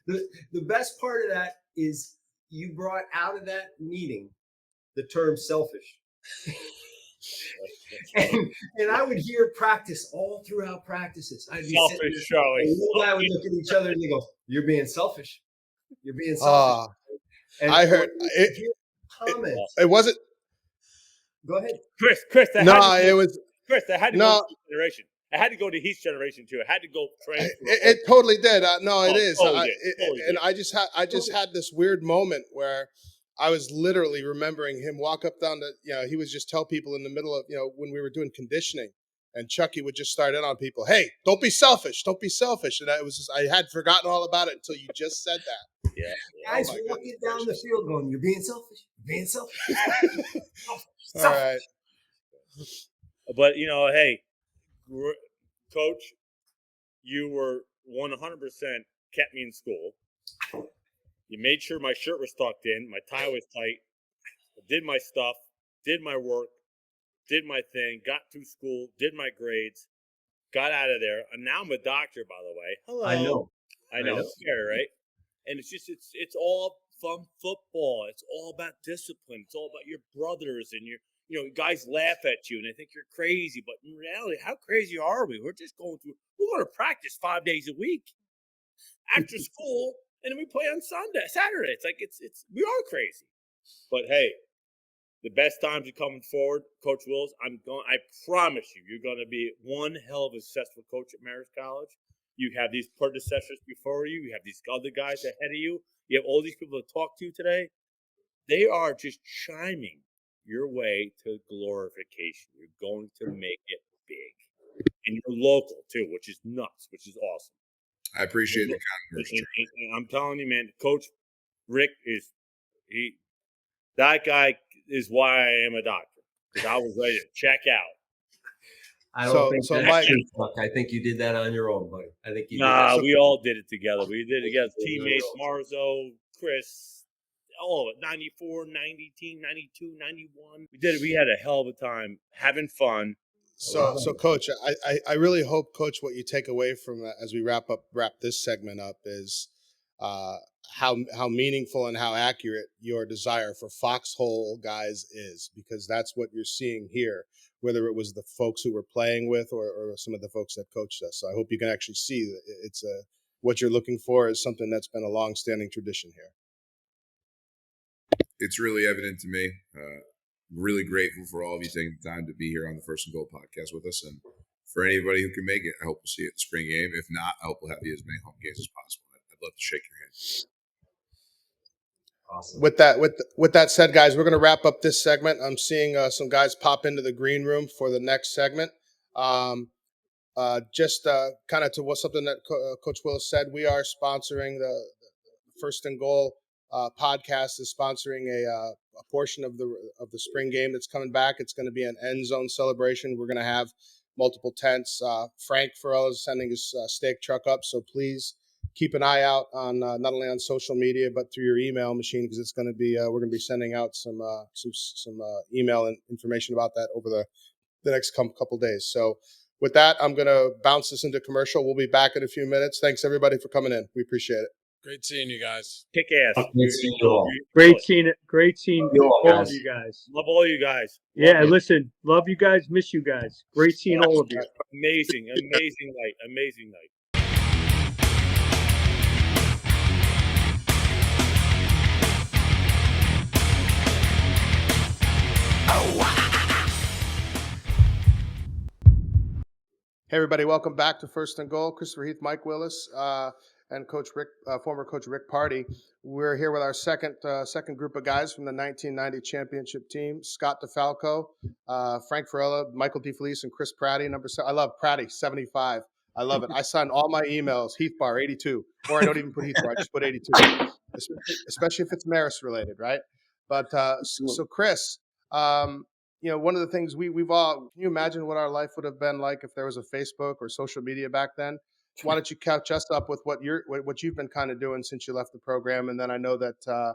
The best part of that is you brought out of that meeting the term selfish. and I would hear practice all throughout practices. I'd be selfish, Charlie. And you and I would look at each other and they go, "You're being selfish. You're being selfish." And I heard it. It wasn't. Go ahead, Chris. It was Chris. I had to go to Heath's generation. I had to go to Heath's generation too. I had to go train. It totally did. It is. Totally I just had this weird moment where I was literally remembering him walk up down the, he would just tell people in the middle of, when we were doing conditioning, and Chucky would just start in on people. Hey, don't be selfish. Don't be selfish. And I had forgotten all about it until you just said that. Yeah. Guys walking down the field going, "You're being selfish. You're being selfish." All right. But hey, Coach, you were 100% kept me in school. You made sure my shirt was tucked in, my tie was tight. I did my stuff, did my work, did my thing, got through school, did my grades, got out of there, and now I'm a doctor, by the way. Hello. I know. It's scary, right? And it's all from football. It's all about discipline. It's all about your brothers and guys laugh at you and they think you're crazy. But in reality, how crazy are we? We're going to practice 5 days a week after school, and then we play on Saturday. It's like we are crazy. But hey, the best times are coming forward, Coach Willis. I promise you're going to be one hell of a successful coach at Marist College. You have these predecessors before you. You have these other guys ahead of you. You have all these people to talk to today. They are just chiming your way to glorification. You're going to make it big. And you're local, too, which is nuts, which is awesome. I appreciate the kind words. And I'm telling you, man, Coach Rick that guy is why I am a doctor. Because I was ready to check out. I don't think that's Mike, true, Chuck. I think you did that on your own, buddy. I think you did that. We all did it together. We did it together. Teammates, Marzo, Chris, all of it. 94, 90, 92, 91. We did it. We had a hell of a time having fun. So Coach, I really hope, Coach, what you take away from as we wrap this segment up is how meaningful and how accurate your desire for foxhole guys is, because that's what you're seeing here. whether it was the folks who we're playing with or some of the folks that coached us. So I hope you can actually see that it's what you're looking for is something that's been a long-standing tradition here. It's really evident to me. Really grateful for all of you taking the time to be here on the First and Goal podcast with us. And for anybody who can make it, I hope we'll see you at the spring game. If not, I hope we'll have you as many home games as possible. I'd love to shake your hand. Awesome. With that said, guys, we're going to wrap up this segment. I'm seeing some guys pop into the green room for the next segment. Just kind of to something that Coach Willis said, we are sponsoring the First and Goal podcast is sponsoring a portion of the spring game that's coming back. It's going to be an end zone celebration. We're going to have multiple tents. Frank Farrell is sending his steak truck up, so please keep an eye out on not only on social media but through your email machine, because it's going to be we're going to be sending out some email and information about that over the next couple days. So with that, I'm going to bounce this into commercial. We'll be back in a few minutes. Thanks everybody for coming in. We appreciate it. Great seeing you guys. Kick ass. Great seeing you all. Great seeing You all, all of guys. you guys. Love all you guys. Yeah, Love it. listen, love you guys, miss you guys. Great seeing all of you. Amazing night. Hey everybody, welcome back to First and Goal. Christopher Heath, Mike Willis, and Coach Rick, former Coach Rick Party. We're here with our second group of guys from the 1990 championship team: Scott DeFalco, Frank Farella, Michael DeFelice, and Chris Pratty. Number 7. I love Pratty, 75. I love it. I sign all my emails Heath Bar 82, or I don't even put Heath Bar. I just put 82, especially if it's Maris related, right? But so Chris. One of the things we've all, can you imagine what our life would have been like if there was a Facebook or social media back then? Why don't you catch us up with what you've been kind of doing since you left the program? And then I know that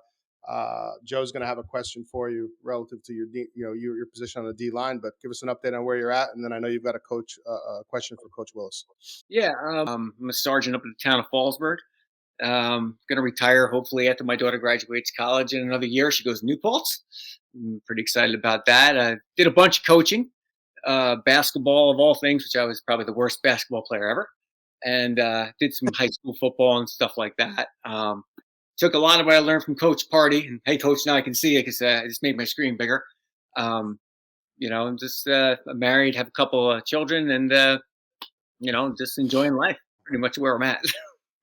Joe's going to have a question for you relative to your position on the D line, but give us an update on where you're at. And then I know you've got a question for Coach Willis. Yeah, I'm a sergeant up in the town of Fallsburg. Going to retire hopefully after my daughter graduates college in another year. She goes to New Paltz. I'm pretty excited about that. I did a bunch of coaching, basketball of all things, which I was probably the worst basketball player ever, and did some high school football and stuff like that. Took a lot of what I learned from Coach Party. And hey, Coach, now I can see it because I just made my screen bigger. I'm just married, have a couple of children, and just enjoying life. Pretty much where I'm at.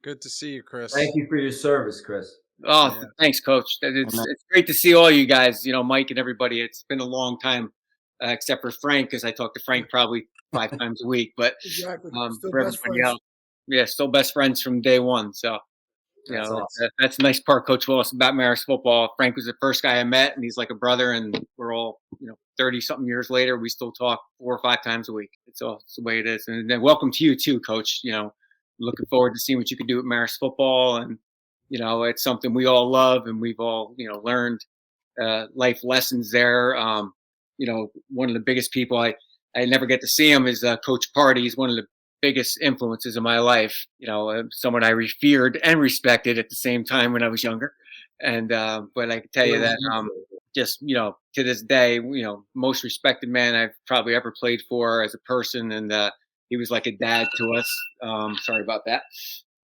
Good to see you, Chris. Thank you for your service, Chris. Oh, Yeah. Thanks, Coach. It's great to see all you guys, Mike and everybody. It's been a long time, except for Frank, because I talk to Frank probably 5 times a week. But Exactly. for everybody else, still best friends from day one. So, That's awesome. that's the nice part, Coach Willis, about Marist football. Frank was the first guy I met, and he's like a brother. And we're all, 30-something years later, we still talk 4 or 5 times a week. It's the way it is. And then welcome to you too, Coach. Looking forward to seeing what you can do at Marist football. And it's something we all love, and we've all, learned life lessons there. One of the biggest people I never get to see him is Coach Party. He's one of the biggest influences in my life. Someone I feared and respected at the same time when I was younger. And but I can tell you that just to this day, most respected man I've probably ever played for as a person, and he was like a dad to us. Sorry about that.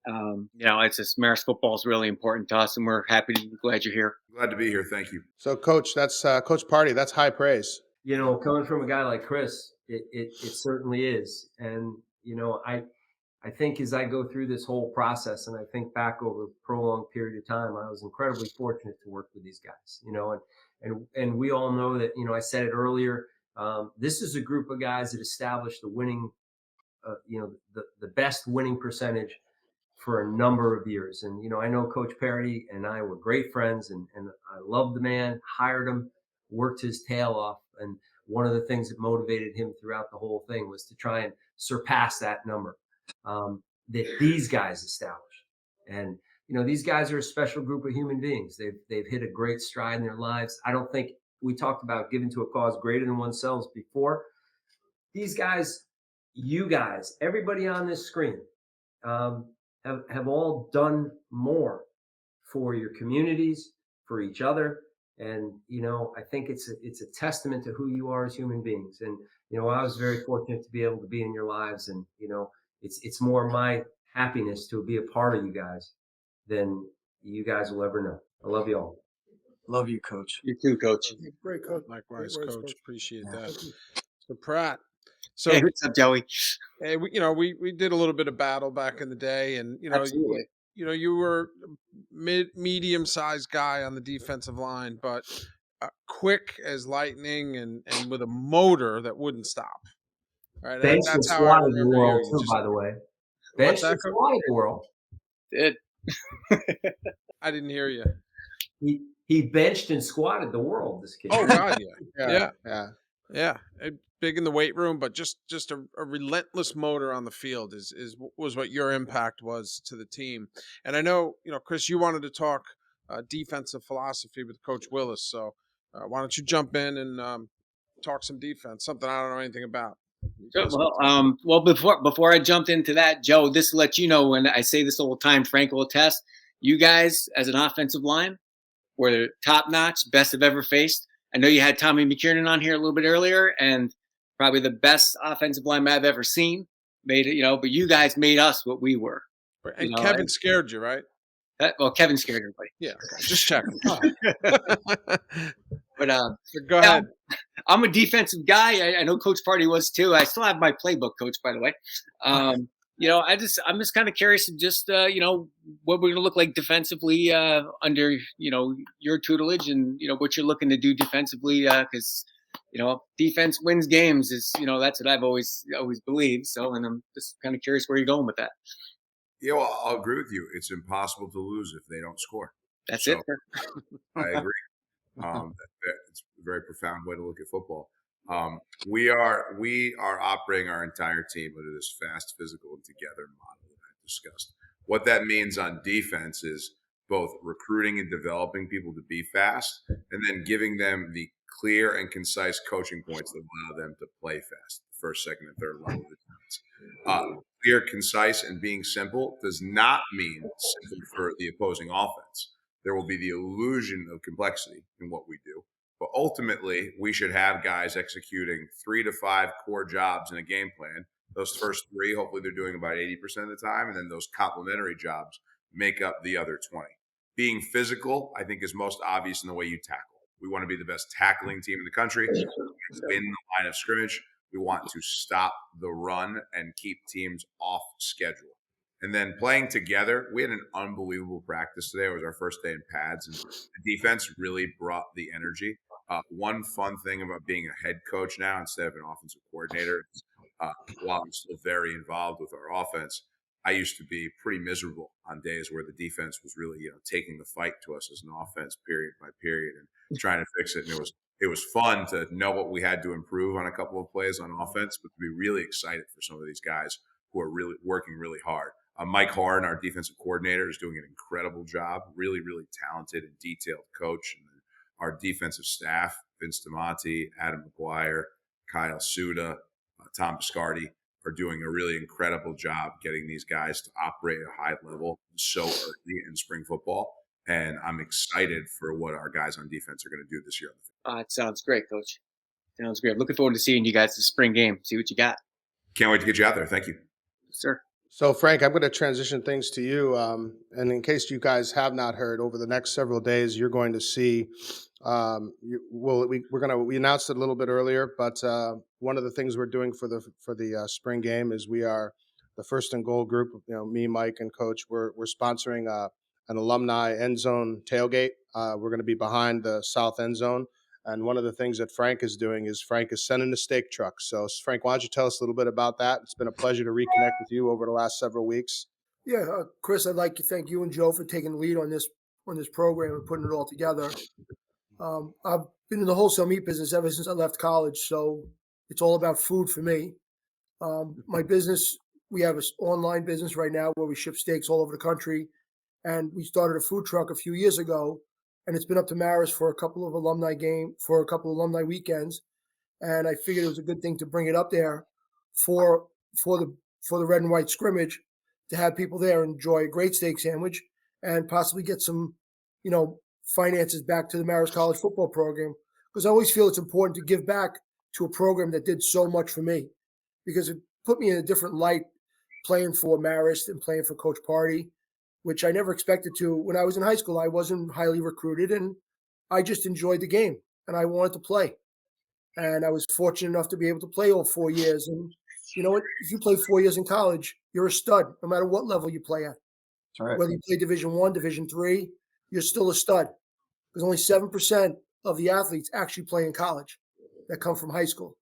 It's just Marist football is really important to us, and we're glad you're here. Glad to be here. Thank you. So Coach, that's Coach Party. That's high praise. Coming from a guy like Chris, it certainly is. And, I think as I go through this whole process and I think back over a prolonged period of time, I was incredibly fortunate to work with these guys, and we all know that, I said it earlier, this is a group of guys that established the winning, the best winning percentage for a number of years. And, I know Coach Parody and I were great friends, and I loved the man, hired him, worked his tail off. And one of the things that motivated him throughout the whole thing was to try and surpass that number that these guys established. And, these guys are a special group of human beings. They've hit a great stride in their lives. I don't think we talked about giving to a cause greater than oneself before. These guys, you guys, everybody on this screen, have all done more for your communities, for each other, And, I think it's a testament to who you are as human beings. And, I was very fortunate to be able to be in your lives. And, it's more my happiness to be a part of you guys than you guys will ever know. I love you all. Love you, Coach. You too, Coach. Great coach. Likewise, Great words, Coach. Coach. Appreciate Yeah. that. So Pratt. Hey, So what's up, Joey? hey, we did a little bit of battle back in the day, and Absolutely. you were medium sized guy on the defensive line, but quick as lightning and with a motor that wouldn't stop. Right, Benched and that's how I squatted the remember you. world You too, just by the way. what's Benched that? and Coach? squatted the world. Did. I didn't hear you. He benched and squatted the world. This kid. Oh God, yeah, Yeah, yeah, yeah. big in the weight room, but just a relentless motor on the field was what your impact was to the team. And I know, Chris, you wanted to talk defensive philosophy with Coach Willis. So why don't you jump in and talk some defense? Something I don't know anything about. Sure. Well, before I jumped into that, Joe, this to let you know, and I say this all the time, Frank will attest. You guys, as an offensive line, were top notch, best I've ever faced. I know you had Tommy McKiernan on here a little bit earlier, and probably the best offensive lineman I've ever seen. Made it, but you guys made us what we were. And Kevin scared you, right? Well, Kevin scared everybody. Yeah, okay. Just checking. But Go ahead. I'm a defensive guy. I know Coach Party was too. I still have my playbook, Coach, by the way. I'm just kind of curious of just what we're going to look like defensively under your tutelage, and what you're looking to do defensively, because defense wins games is that's what I've always believed. So, and I'm just kind of curious where you're going with that. Yeah, well, I'll agree with you. It's impossible to lose if they don't score. That's So, it. Sir. I agree. It's a very profound way to look at football. We are operating our entire team under this fast, physical, and together model that I discussed. What that means on defense is both recruiting and developing people to be fast, and then giving them the clear and concise coaching points that allow them to play fast, the first, second, and third level of the defense. Clear, concise, and being simple does not mean simple for the opposing offense. There will be the illusion of complexity in what we do. But ultimately, we should have guys executing 3 to 5 core jobs in a game plan. Those first 3, hopefully they're doing about 80% of the time. And then those complementary jobs make up the other 20. Being physical, I think, is most obvious in the way you tackle. We want to be the best tackling team in the country. We want to win the line of scrimmage. We want to stop the run and keep teams off schedule. And then playing together, we had an unbelievable practice today. It was our first day in pads, and the defense really brought the energy. One fun thing about being a head coach now instead of an offensive coordinator, while I'm still very involved with our offense, I used to be pretty miserable on days where the defense was really, taking the fight to us as an offense, period by period, and trying to fix it. And it was fun to know what we had to improve on a couple of plays on offense, but to be really excited for some of these guys who are really working really hard. Mike Harden, our defensive coordinator, is doing an incredible job. Really, really talented and detailed coach. And our defensive staff, Vince DiMonte, Adam McGuire, Kyle Suda, Tom Biscardi, are doing a really incredible job getting these guys to operate at a high level so early in spring football. And I'm excited for what our guys on defense are going to do this year. It sounds great, Coach. Sounds great. Looking forward to seeing you guys at the spring game. See what you got. Can't wait to get you out there. Thank you. Sir. So, Frank, I'm going to transition things to you. And in case you guys have not heard, over the next several days, you're going to see. We announced it a little bit earlier, but one of the things we're doing for the spring game is we are the First and Goal group. Me, Mike, and Coach. We're sponsoring an alumni end zone tailgate. We're going to be behind the south end zone. And one of the things that Frank is doing is Frank is sending the steak truck. So, Frank, why don't you tell us a little bit about that? It's been a pleasure to reconnect with you over the last several weeks. Yeah, Chris, I'd like to thank you and Joe for taking the lead on this program and putting it all together. I've been in the wholesale meat business ever since I left college, so it's all about food for me. My business, we have an online business right now where we ship steaks all over the country, and we started a food truck a few years ago. And it's been up to Marist for a couple of alumni weekends, and I figured it was a good thing to bring it up there for the red and white scrimmage, to have people there enjoy a great steak sandwich and possibly get some, finances back to the Marist College football program, because I always feel it's important to give back to a program that did so much for me, because it put me in a different light playing for Marist and playing for Coach Party, which I never expected to. When I was in high school, I wasn't highly recruited, and I just enjoyed the game and I wanted to play. And I was fortunate enough to be able to play all 4 years. And you know what? If you play 4 years in college, you're a stud, no matter what level you play at. That's right. Whether you play Division I, Division III, you're still a stud. Because only 7% of the athletes actually play in college that come from high school.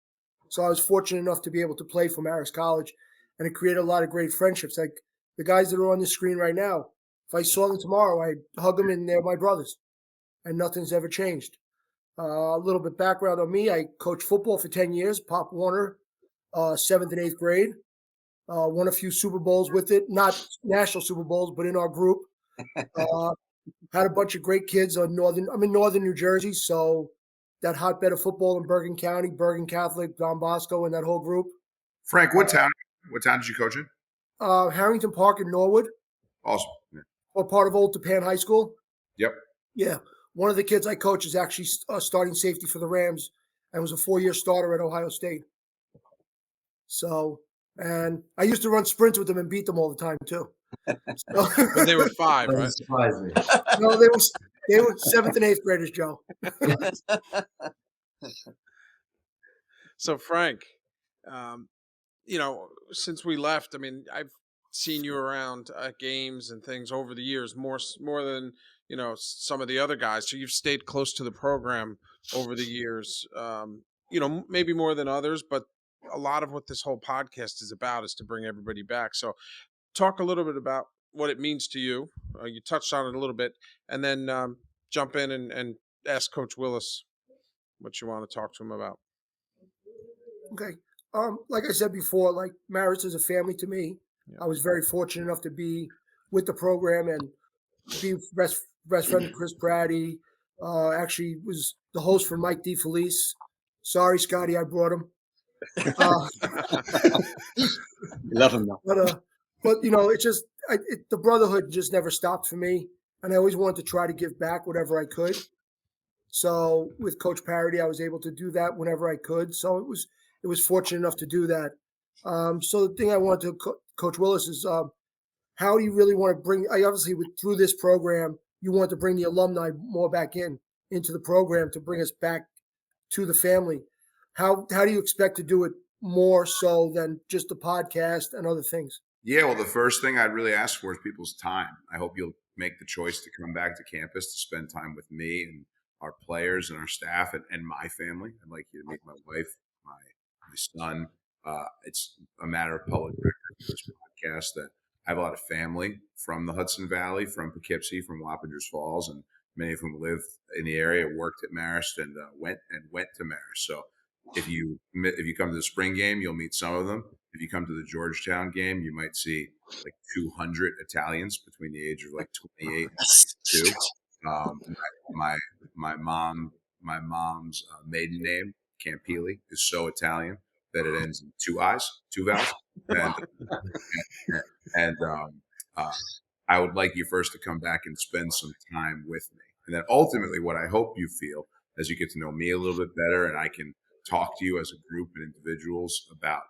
So I was fortunate enough to be able to play for Marist College, and it created a lot of great friendships. Like the guys that are on the screen right now, if I saw them tomorrow, I'd hug them, and they're my brothers, and nothing's ever changed. A little bit background on me: I coached football for 10 years, Pop Warner, 7th and 8th grade. Won a few Super Bowls with it, not national Super Bowls, but in our group. Had a bunch of great kids I'm in northern New Jersey, so that hotbed of football in Bergen County, Bergen Catholic, Don Bosco, and that whole group. Frank, what town did you coach in? Harrington Park in Norwood, Awesome. Yeah. or part of Old Tapan High School. Yep. Yeah. One of the kids I coach is actually starting safety for the Rams and was a 4-year starter at Ohio State. So, and I used to run sprints with them and beat them all the time too. So, When they were 5, right? Doesn't surprise me. no, they were 7th and 8th graders, Joe. So Frank, since we left, I mean, I've seen you around at games and things over the years, more than some of the other guys. So you've stayed close to the program over the years. Maybe more than others, but a lot of what this whole podcast is about is to bring everybody back. So talk a little bit about what it means to you. You touched on it a little bit, and then jump in and ask Coach Willis what you want to talk to him about. Okay. Like I said before, like Marist is a family to me. Yeah. I was very fortunate enough to be with the program and be best friend of Chris Pratty. Actually was the host for Mike DeFelice. Sorry, Scotty, I brought him. Love him though. But it's just the brotherhood just never stopped for me, and I always wanted to try to give back whatever I could. So with Coach Parody, I was able to do that whenever I could. So it was fortunate enough to do that. So the thing I wanted to Coach Willis is how do you really want to bring? Obviously through this program, you want to bring the alumni more back into the program to bring us back to the family. How do you expect to do it more so than just the podcast and other things? Yeah, well, the first thing I'd really ask for is people's time. I hope you'll make the choice to come back to campus to spend time with me and our players and our staff and my family. I'd like you to meet my wife, my son. It's a matter of public record for this podcast that I have a lot of family from the Hudson Valley, from Poughkeepsie, from Wappingers Falls, and many of whom live in the area, worked at Marist, and went to Marist. So if you come to the spring game, you'll meet some of them. If you come to the Georgetown game, you might see like 200 Italians between the age of like 28 and 22. My mom's maiden name, Campili, is so Italian that it ends in 2 eyes, 2 vowels. And I would like you first to come back and spend some time with me. And then ultimately what I hope you feel as you get to know me a little bit better and I can talk to you as a group and individuals about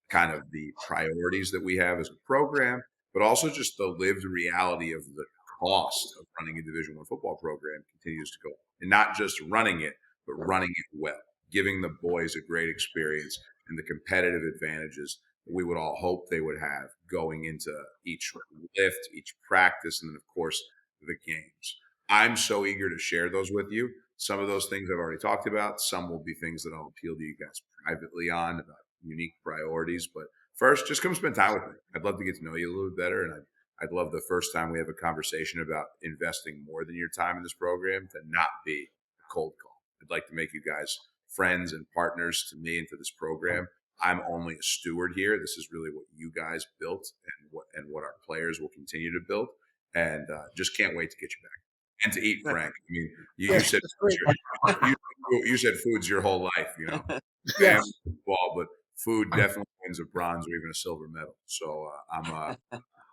kind of the priorities that we have as a program, but also just the lived reality of the cost of running a Division I football program continues to go. And not just running it, but running it well, giving the boys a great experience and the competitive advantages that we would all hope they would have going into each lift, each practice, and then, of course, the games. I'm so eager to share those with you. Some of those things I've already talked about. Some will be things that I'll appeal to you guys privately on about unique priorities. But first, just come spend time with me. I'd love to get to know you a little bit better. And I'd love the first time we have a conversation about investing more than your time in this program to not be a cold call. I'd like to make you guys friends and partners to me and to this program. I'm only a steward here. This is really what you guys built and what our players will continue to build. And just can't wait to get you back. And to eat, Frank. I mean, you said you said food's your whole life, Yes. Football, but food definitely wins a bronze or even a silver medal. So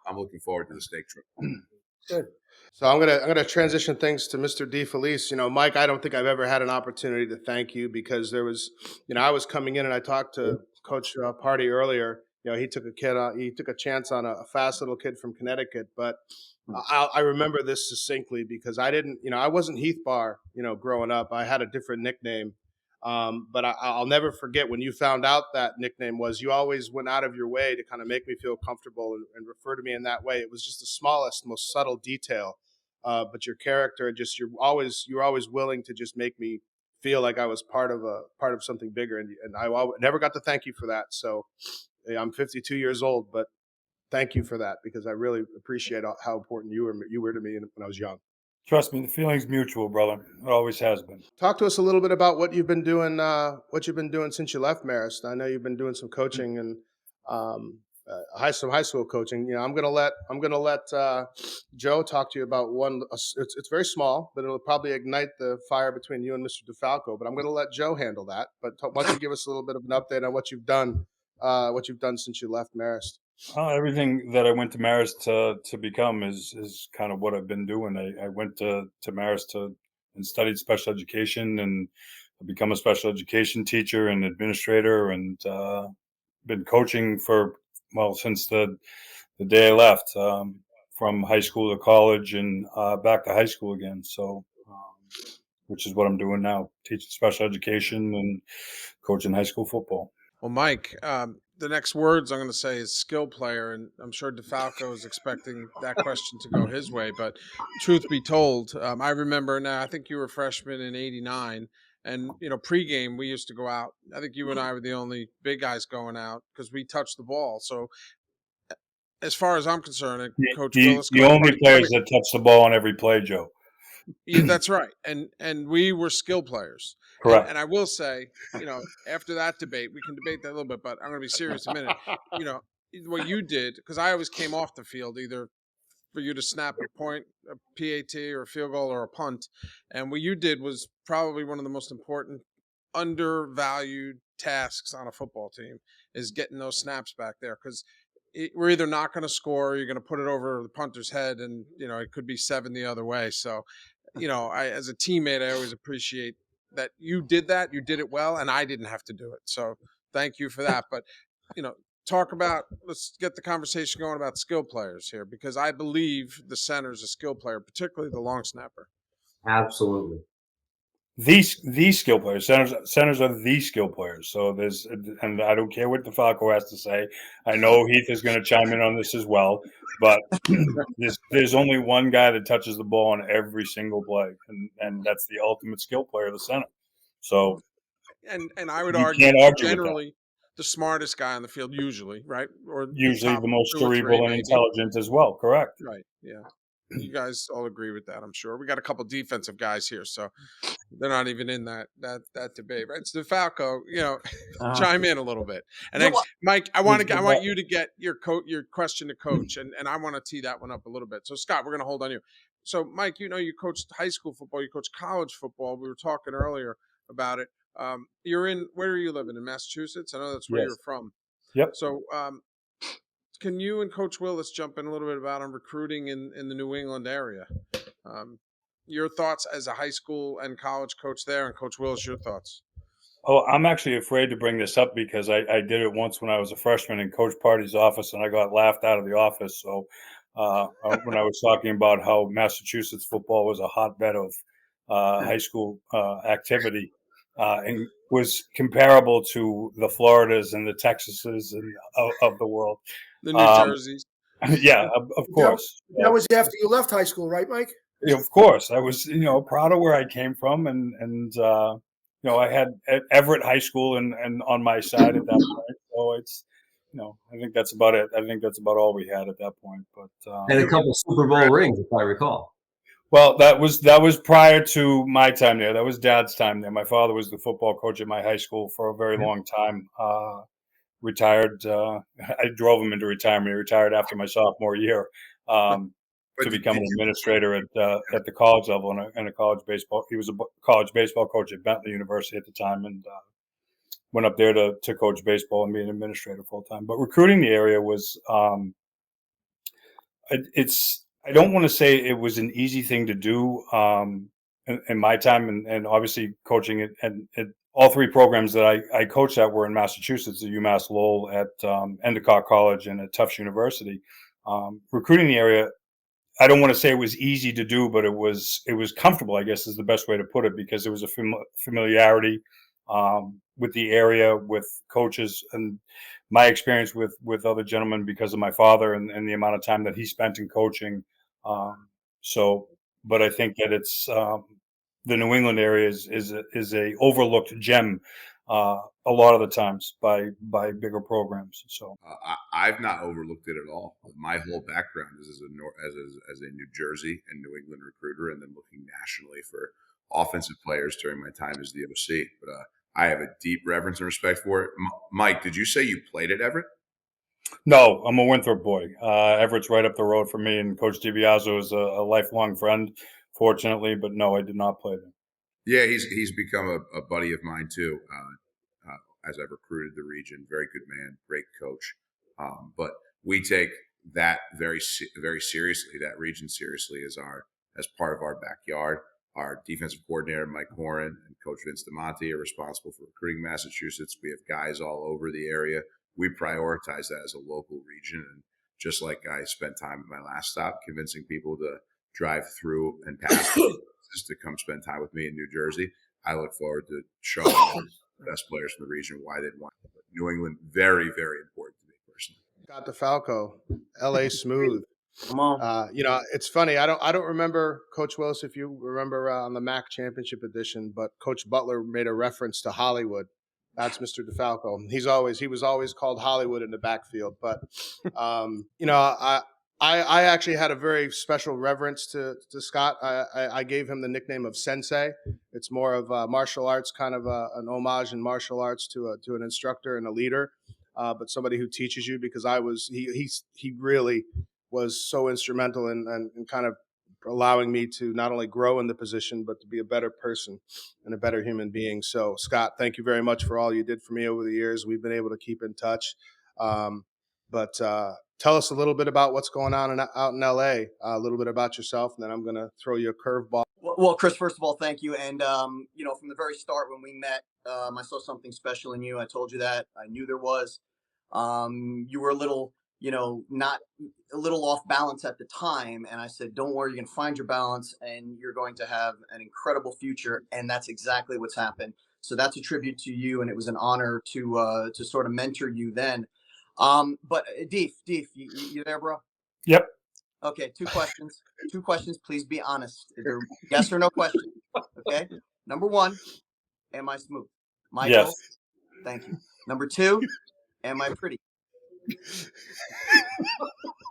I'm looking forward to the steak trip. Good. So I'm gonna transition things to Mr. DeFelice. Mike, I don't think I've ever had an opportunity to thank you because there was, I was coming in and I talked to Coach Party earlier. He took he took a chance on a fast little kid from Connecticut, but I remember this succinctly because I didn't, I wasn't Heath Bar, growing up. I had a different nickname. But I'll never forget when you found out that nickname was. You always went out of your way to kind of make me feel comfortable and refer to me in that way. It was just the smallest, most subtle detail, but your character and just you're always willing to just make me feel like I was part of something bigger, and never got to thank you for that. So I'm 52 years old, but thank you for that because I really appreciate how important you were to me when I was young. Trust me, the feeling's mutual, brother. It always has been. Talk to us a little bit about what you've been doing. What you've been doing since you left Marist. I know you've been doing some coaching and some high school coaching. I'm gonna let Joe talk to you about one. It's very small, but it'll probably ignite the fire between you and Mr. DeFalco. But I'm gonna let Joe handle that. But why don't you give us a little bit of an update on what you've done since you left Marist? Everything that I went to Marist to become is kind of what I've been doing. I went to Marist and studied special education and become a special education teacher and administrator, and been coaching since the day I left, from high school to college and back to high school again. So, which is what I'm doing now, teaching special education and coaching high school football. Well, Mike, the next words I'm going to say is skill player, and I'm sure DeFalco is expecting that question to go his way. But truth be told, I remember now. I think you were a freshman in '89, and pregame we used to go out. I think you and I were the only big guys going out because we touched the ball. So, as far as I'm concerned, and Coach Willis, The Coach only Party, players that touch the ball on every play, Joe. yeah, that's right. And we were skill players. Correct. And I will say, after that debate, we can debate that a little bit, but I'm going to be serious a minute. What you did, because I always came off the field either for you to snap a point, a PAT or a field goal or a punt. And what you did was probably one of the most important undervalued tasks on a football team is getting those snaps back there. Because we're either not going to score or you're going to put it over the punter's head and, it could be 7 the other way. So, as a teammate, I always appreciate that you did that. You did it well, and I didn't have to do it. So thank you for that. But let's get the conversation going about skill players here because I believe the center is a skill player, particularly the long snapper. Absolutely. These skill players, centers are the skill players. So and I don't care what DeFalco has to say. I know Heath is going to chime in on this as well, but there's only one guy that touches the ball on every single play, and that's the ultimate skill player, the center. So, and I would you argue, can't argue with that. generally the smartest guy on the field, usually, right? Or Usually top the most 2 or 3, cerebral and maybe. intelligent as well. Correct. Right. Yeah. You guys all agree with that, I'm sure. We got a couple defensive guys here, so they're not even in that debate, right? So DeFalco, chime in a little bit, and then Mike, I want you to get your question to Coach, and I want to tee that one up a little bit. So Scott, we're going to hold on you. So Mike, you coached high school football, you coached college football. We were talking earlier about it. Where are you living in Massachusetts? I know that's where Yes. you're from. Yep. So can you and Coach Willis jump in a little bit about on recruiting in the New England area? Your thoughts as a high school and college coach there, and Coach Willis, your thoughts. Oh, I'm actually afraid to bring this up because I did it once when I was a freshman in Coach Party's office, and I got laughed out of the office. So when I was talking about how Massachusetts football was a hotbed of high school activity, and was comparable to the Floridas and the Texases and of the world. The New Jerseys. Yeah, of course. That was after you left high school, right, Mike? Of course, I was, proud of where I came from, and I had Everett High School and on my side at that point. So it's, I think that's about it. I think that's about all we had at that point. But And a couple Super Bowl rings, if I recall. Well, that was prior to my time there. That was Dad's time there. My father was the football coach at my high school for a very long time. Retired. I drove him into retirement. He retired after my sophomore year. To become an administrator at the college level and a college baseball. He was a college baseball coach at Bentley University at the time, and went up there to coach baseball and be an administrator full time. But recruiting the area was, I don't want to say it was an easy thing to do in my time, and obviously coaching it, and all three programs that I coached at were in Massachusetts, at UMass Lowell, at Endicott College, and at Tufts University. Recruiting the area, I don't want to say it was easy to do, but it was comfortable, I guess is the best way to put it, because there was a familiarity with the area, with coaches, and my experience with other gentlemen because of my father and the amount of time that he spent in coaching. But I think that it's the New England area is a overlooked gem a lot of the times by bigger programs. So I've not overlooked it at all. My whole background is as a New Jersey and New England recruiter, and then looking nationally for offensive players during my time as the OC. But I have a deep reverence and respect for it. Mike, did you say you played at Everett? no, I'm a Winthrop boy. Everett's right up the road from me, and Coach DiBiaso is a lifelong friend, fortunately. But no, I did not play there. Yeah, he's become a buddy of mine too. As I've recruited the region, very good man, great coach. But we take that very seriously. That region seriously as part of our backyard. Our defensive coordinator Mike Horan and Coach Vince DeMonte are responsible for recruiting Massachusetts. We have guys all over the area. We prioritize that as a local region, and just like I spent time at my last stop convincing people to drive through and pass to come spend time with me in New Jersey, I look forward to showing the best players from the region why they'd want it. But New England, very, very important to me personally. Scott DeFalco, LA Smooth. Come on. It's funny. I don't remember, Coach Willis, if you remember on the MAC Championship edition, but Coach Butler made a reference to Hollywood. That's Mr. DeFalco. He was always called Hollywood in the backfield. But I actually had a very special reverence to Scott. I gave him the nickname of Sensei. It's more of martial arts, kind of an homage in martial arts to an instructor and a leader, but somebody who teaches you, because he really was so instrumental in kind of allowing me to not only grow in the position, but to be a better person and a better human being. So, Scott, thank you very much for all you did for me over the years. We've been able to keep in touch. But tell us a little bit about what's going on out in LA, a little bit about yourself, and then I'm going to throw you a curveball. Well, Chris, first of all, thank you. And, from the very start when we met, I saw something special in you. I told you that. I knew there was. You were a little, not a little off balance at the time. And I said, don't worry, you're going to find your balance and you're going to have an incredible future. And that's exactly what's happened. So that's a tribute to you. And it was an honor to sort of mentor you then. But Deef, you there, bro? Yep. Okay, two questions. Please be honest. They're yes or no questions. Okay. Number one, am I smooth? Michael, yes. Thank you. Number two, am I pretty?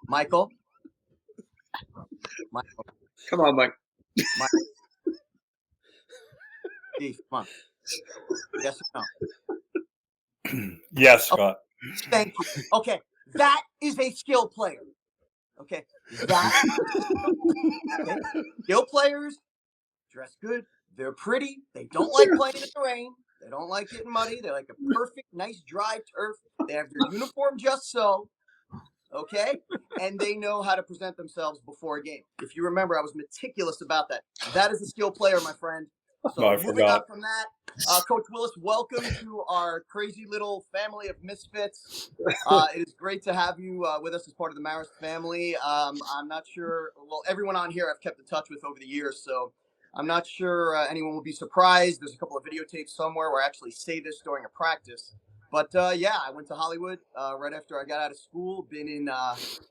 Michael. Come on, Mike. Deef, come on. Yes or no? Yes, Scott. Thank you. Okay, that is a skill player. Okay, okay. Skill players dress good. They're pretty. They don't like playing in the rain. They don't like getting muddy. They like a perfect, nice, dry turf. They have their uniform just so. Okay, and they know how to present themselves before a game. If you remember, I was meticulous about that. That is a skill player, my friend. So No, I moving forgot. on from that, Coach Willis, welcome to our crazy little family of misfits. It is great to have you with us as part of the Marist family. I'm not sure, well, everyone on here I've kept in touch with over the years, so I'm not sure anyone will be surprised. There's a couple of videotapes somewhere where I actually say this during a practice. But yeah, I went to Hollywood right after I got out of school, been in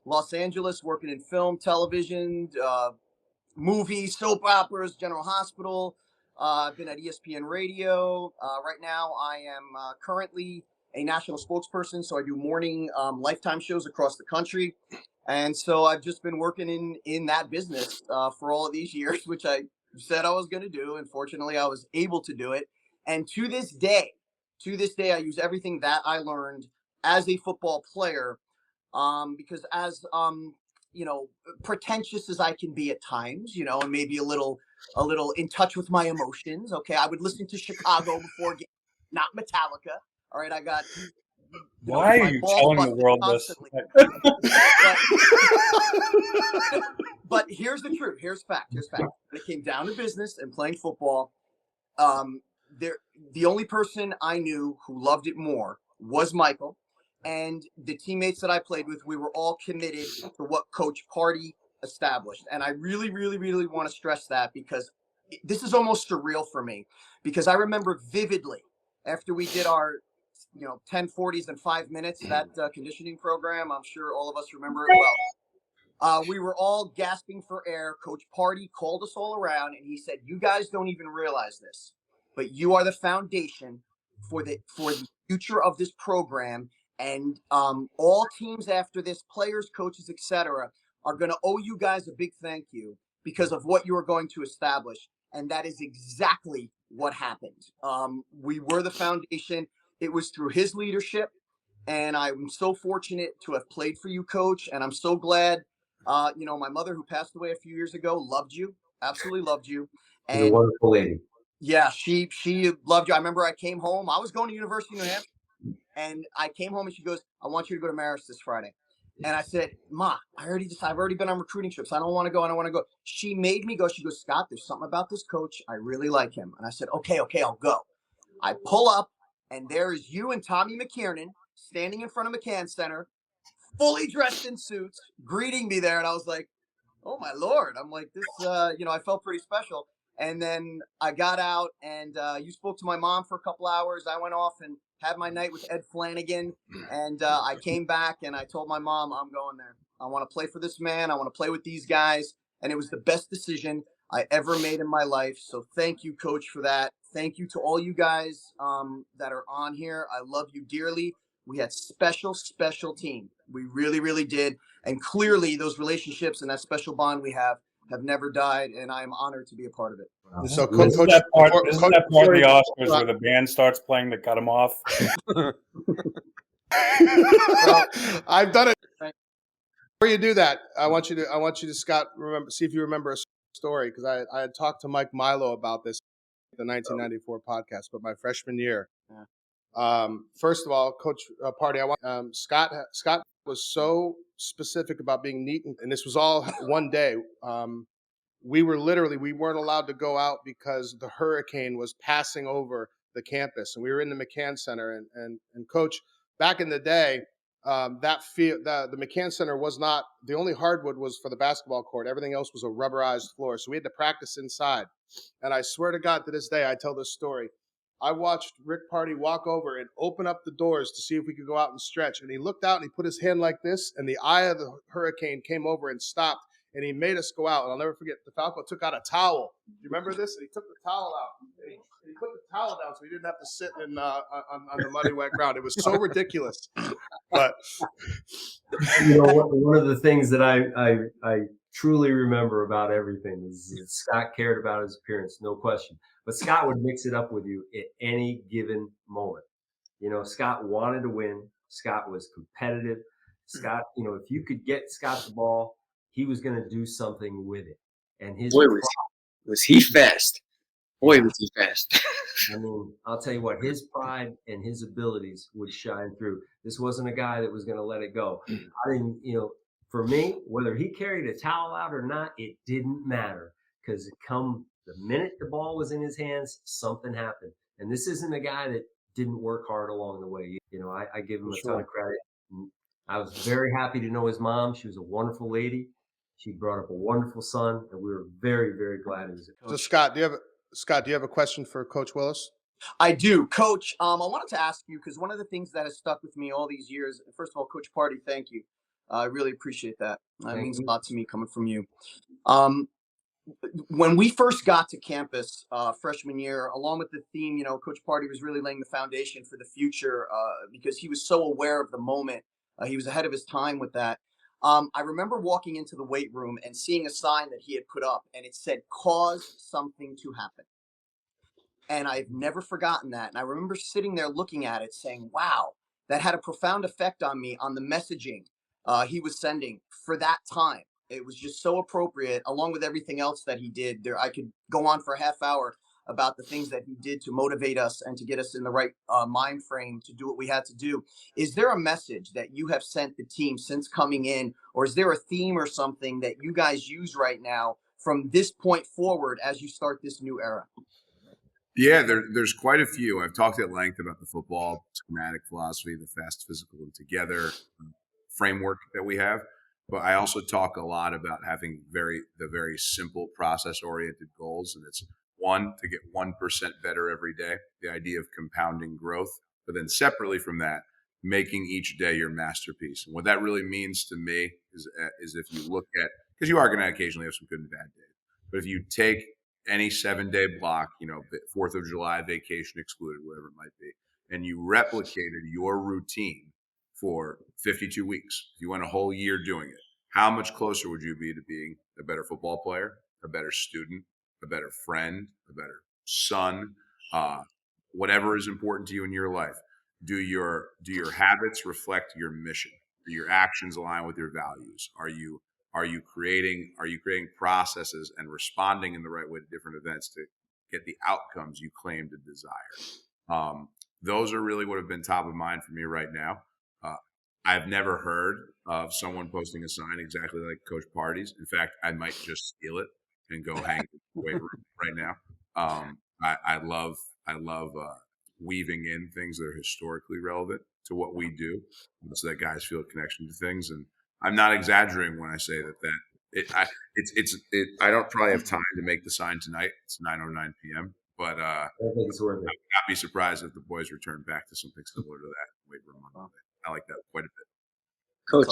Los Angeles, working in film, television, movies, soap operas, General Hospital. I've been at ESPN Radio. Right now, I am currently a national spokesperson, so I do morning Lifetime shows across the country. And so I've just been working in that business for all of these years, which I said I was going to do. And fortunately, I was able to do it. And to this day, I use everything that I learned as a football player because as pretentious as I can be at times, and maybe a little in touch with my emotions. Okay, I would listen to Chicago before game, not Metallica. All right, I got. Why are you telling the world constantly. this? But here's the truth. Here's fact. Here's fact. When it came down to business and playing football, the only person I knew who loved it more was Michael, and the teammates that I played with. We were all committed to what Coach Party established, and I really, really, really want to stress that because this is almost surreal for me. Because I remember vividly after we did our 1040s in 5 minutes, that conditioning program. I'm sure all of us remember it well. We were all gasping for air. Coach Party called us all around and he said, "You guys don't even realize this, but you are the foundation for the future of this program. And all teams after this, players, coaches, etc., are going to owe you guys a big thank you because of what you are going to establish." And that is exactly what happened. We were the foundation. It was through his leadership. And I'm so fortunate to have played for you, Coach. And I'm so glad. My mother, who passed away a few years ago, loved you, absolutely loved you. She's a And wonderful lady. yeah, she loved you. I remember I came home. I was going to University of New Hampshire, and I came home and she goes, "I want you to go to Marist this Friday." And I said, "Ma, I've already been on recruiting trips. I don't want to go. I don't want to go." She made me go. She goes, "Scott, there's something about this coach. I really like him." And I said, okay, I'll go. I pull up, and there is you and Tommy McKiernan standing in front of McCann Center, fully dressed in suits, greeting me there. And I was like, oh my Lord. I'm like, this, I felt pretty special. And then I got out and you spoke to my mom for a couple hours. I went off and had my night with Ed Flanagan. And I came back and I told my mom, I'm going there. I want to play for this man. I want to play with these guys. And it was the best decision I ever made in my life. So thank you, Coach, for that. Thank you to all you guys that are on here. I love you dearly. We had special team. We really, really did. And clearly those relationships and that special bond we have never died. And I am honored to be a part of it. So, Isn't Coach, that part Coach- of the Oscars Coach- where the band starts playing to cut him off? I've done it. Right. Before you do that, I want you to Scott, see if you remember a story, because I had talked to Mike Milo about this the 1994 podcast, but my freshman year. Yeah. First of all, Coach Party, I want Scott was so specific about being neat, and this was all one day. We weren't allowed to go out because the hurricane was passing over the campus, and we were in the McCann Center. And Coach, back in the day, that field, the McCann Center was not the only hardwood was for the basketball court. Everything else was a rubberized floor, so we had to practice inside. And I swear to God, to this day, I tell this story. I watched Rick Party walk over and open up the doors to see if we could go out and stretch. And he looked out and he put his hand like this, and the eye of the hurricane came over and stopped. And he made us go out. And I'll never forget, DeFalco took out a towel. Do you remember this? And he took the towel out. And he put the towel down so we didn't have to sit on the muddy, wet ground. It was so ridiculous. But one of the things that I truly remember about everything is that Scott cared about his appearance, no question. But Scott would mix it up with you at any given moment. Scott wanted to win. Scott was competitive. Scott, if you could get Scott the ball, he was going to do something with it. And his was he fast. Boy, was he fast. I mean, I'll tell you what, his pride and his abilities would shine through. This wasn't a guy that was going to let it go. I didn't, for me, whether he carried a towel out or not, it didn't matter, because the minute the ball was in his hands, something happened. And this isn't a guy that didn't work hard along the way. I give him a ton of credit. I was very happy to know his mom. She was a wonderful lady. She brought up a wonderful son, and we were very, very glad he was a coach. So Scott, do you have a question for Coach Willis? I do, Coach. I wanted to ask you, because one of the things that has stuck with me all these years. First of all, Coach Party, thank you. I really appreciate that. That means a lot to me coming from you. When we first got to campus freshman year, along with the theme, Coach Party was really laying the foundation for the future because he was so aware of the moment. He was ahead of his time with that. I remember walking into the weight room and seeing a sign that he had put up, and it said, "Cause something to happen." And I've never forgotten that. And I remember sitting there looking at it saying, wow, that had a profound effect on me, on the messaging he was sending for that time. It was just so appropriate, along with everything else that he did. I could go on for a half hour. about the things that he did to motivate us and to get us in the right mind frame to do what we had to do. Is there a message that you have sent the team since coming in, or is there a theme or something that you guys use right now from this point forward as you start this new era? Yeah, there's quite a few. I've talked at length about the football schematic philosophy, the fast, physical, and together framework that we have. But I also talk a lot about having very simple process oriented goals, and it's one, to get 1% better every day. The idea of compounding growth, but then separately from that, making each day your masterpiece. And what that really means to me is if you look at, because you are going to occasionally have some good and bad days, but if you take any 7-day block, 4th of July vacation excluded, whatever it might be, and you replicated your routine for 52 weeks, if you went a whole year doing it, how much closer would you be to being a better football player, a better student, a better friend, a better son, whatever is important to you in your life? Do your habits reflect your mission? Do your actions align with your values? Are you creating processes and responding in the right way to different events to get the outcomes you claim to desire? Those are really what have been top of mind for me right now. I've never heard of someone posting a sign exactly like Coach Party's. In fact, I might just steal it and go hang in the weight room right now. I love weaving in things that are historically relevant to what we do, so that guys feel a connection to things. And I'm not exaggerating when I say I don't probably have time to make the sign tonight. It's 9:09 p.m. But I would not be surprised if the boys return back to something similar to that weight room on Monday. I like that quite a bit. Coach,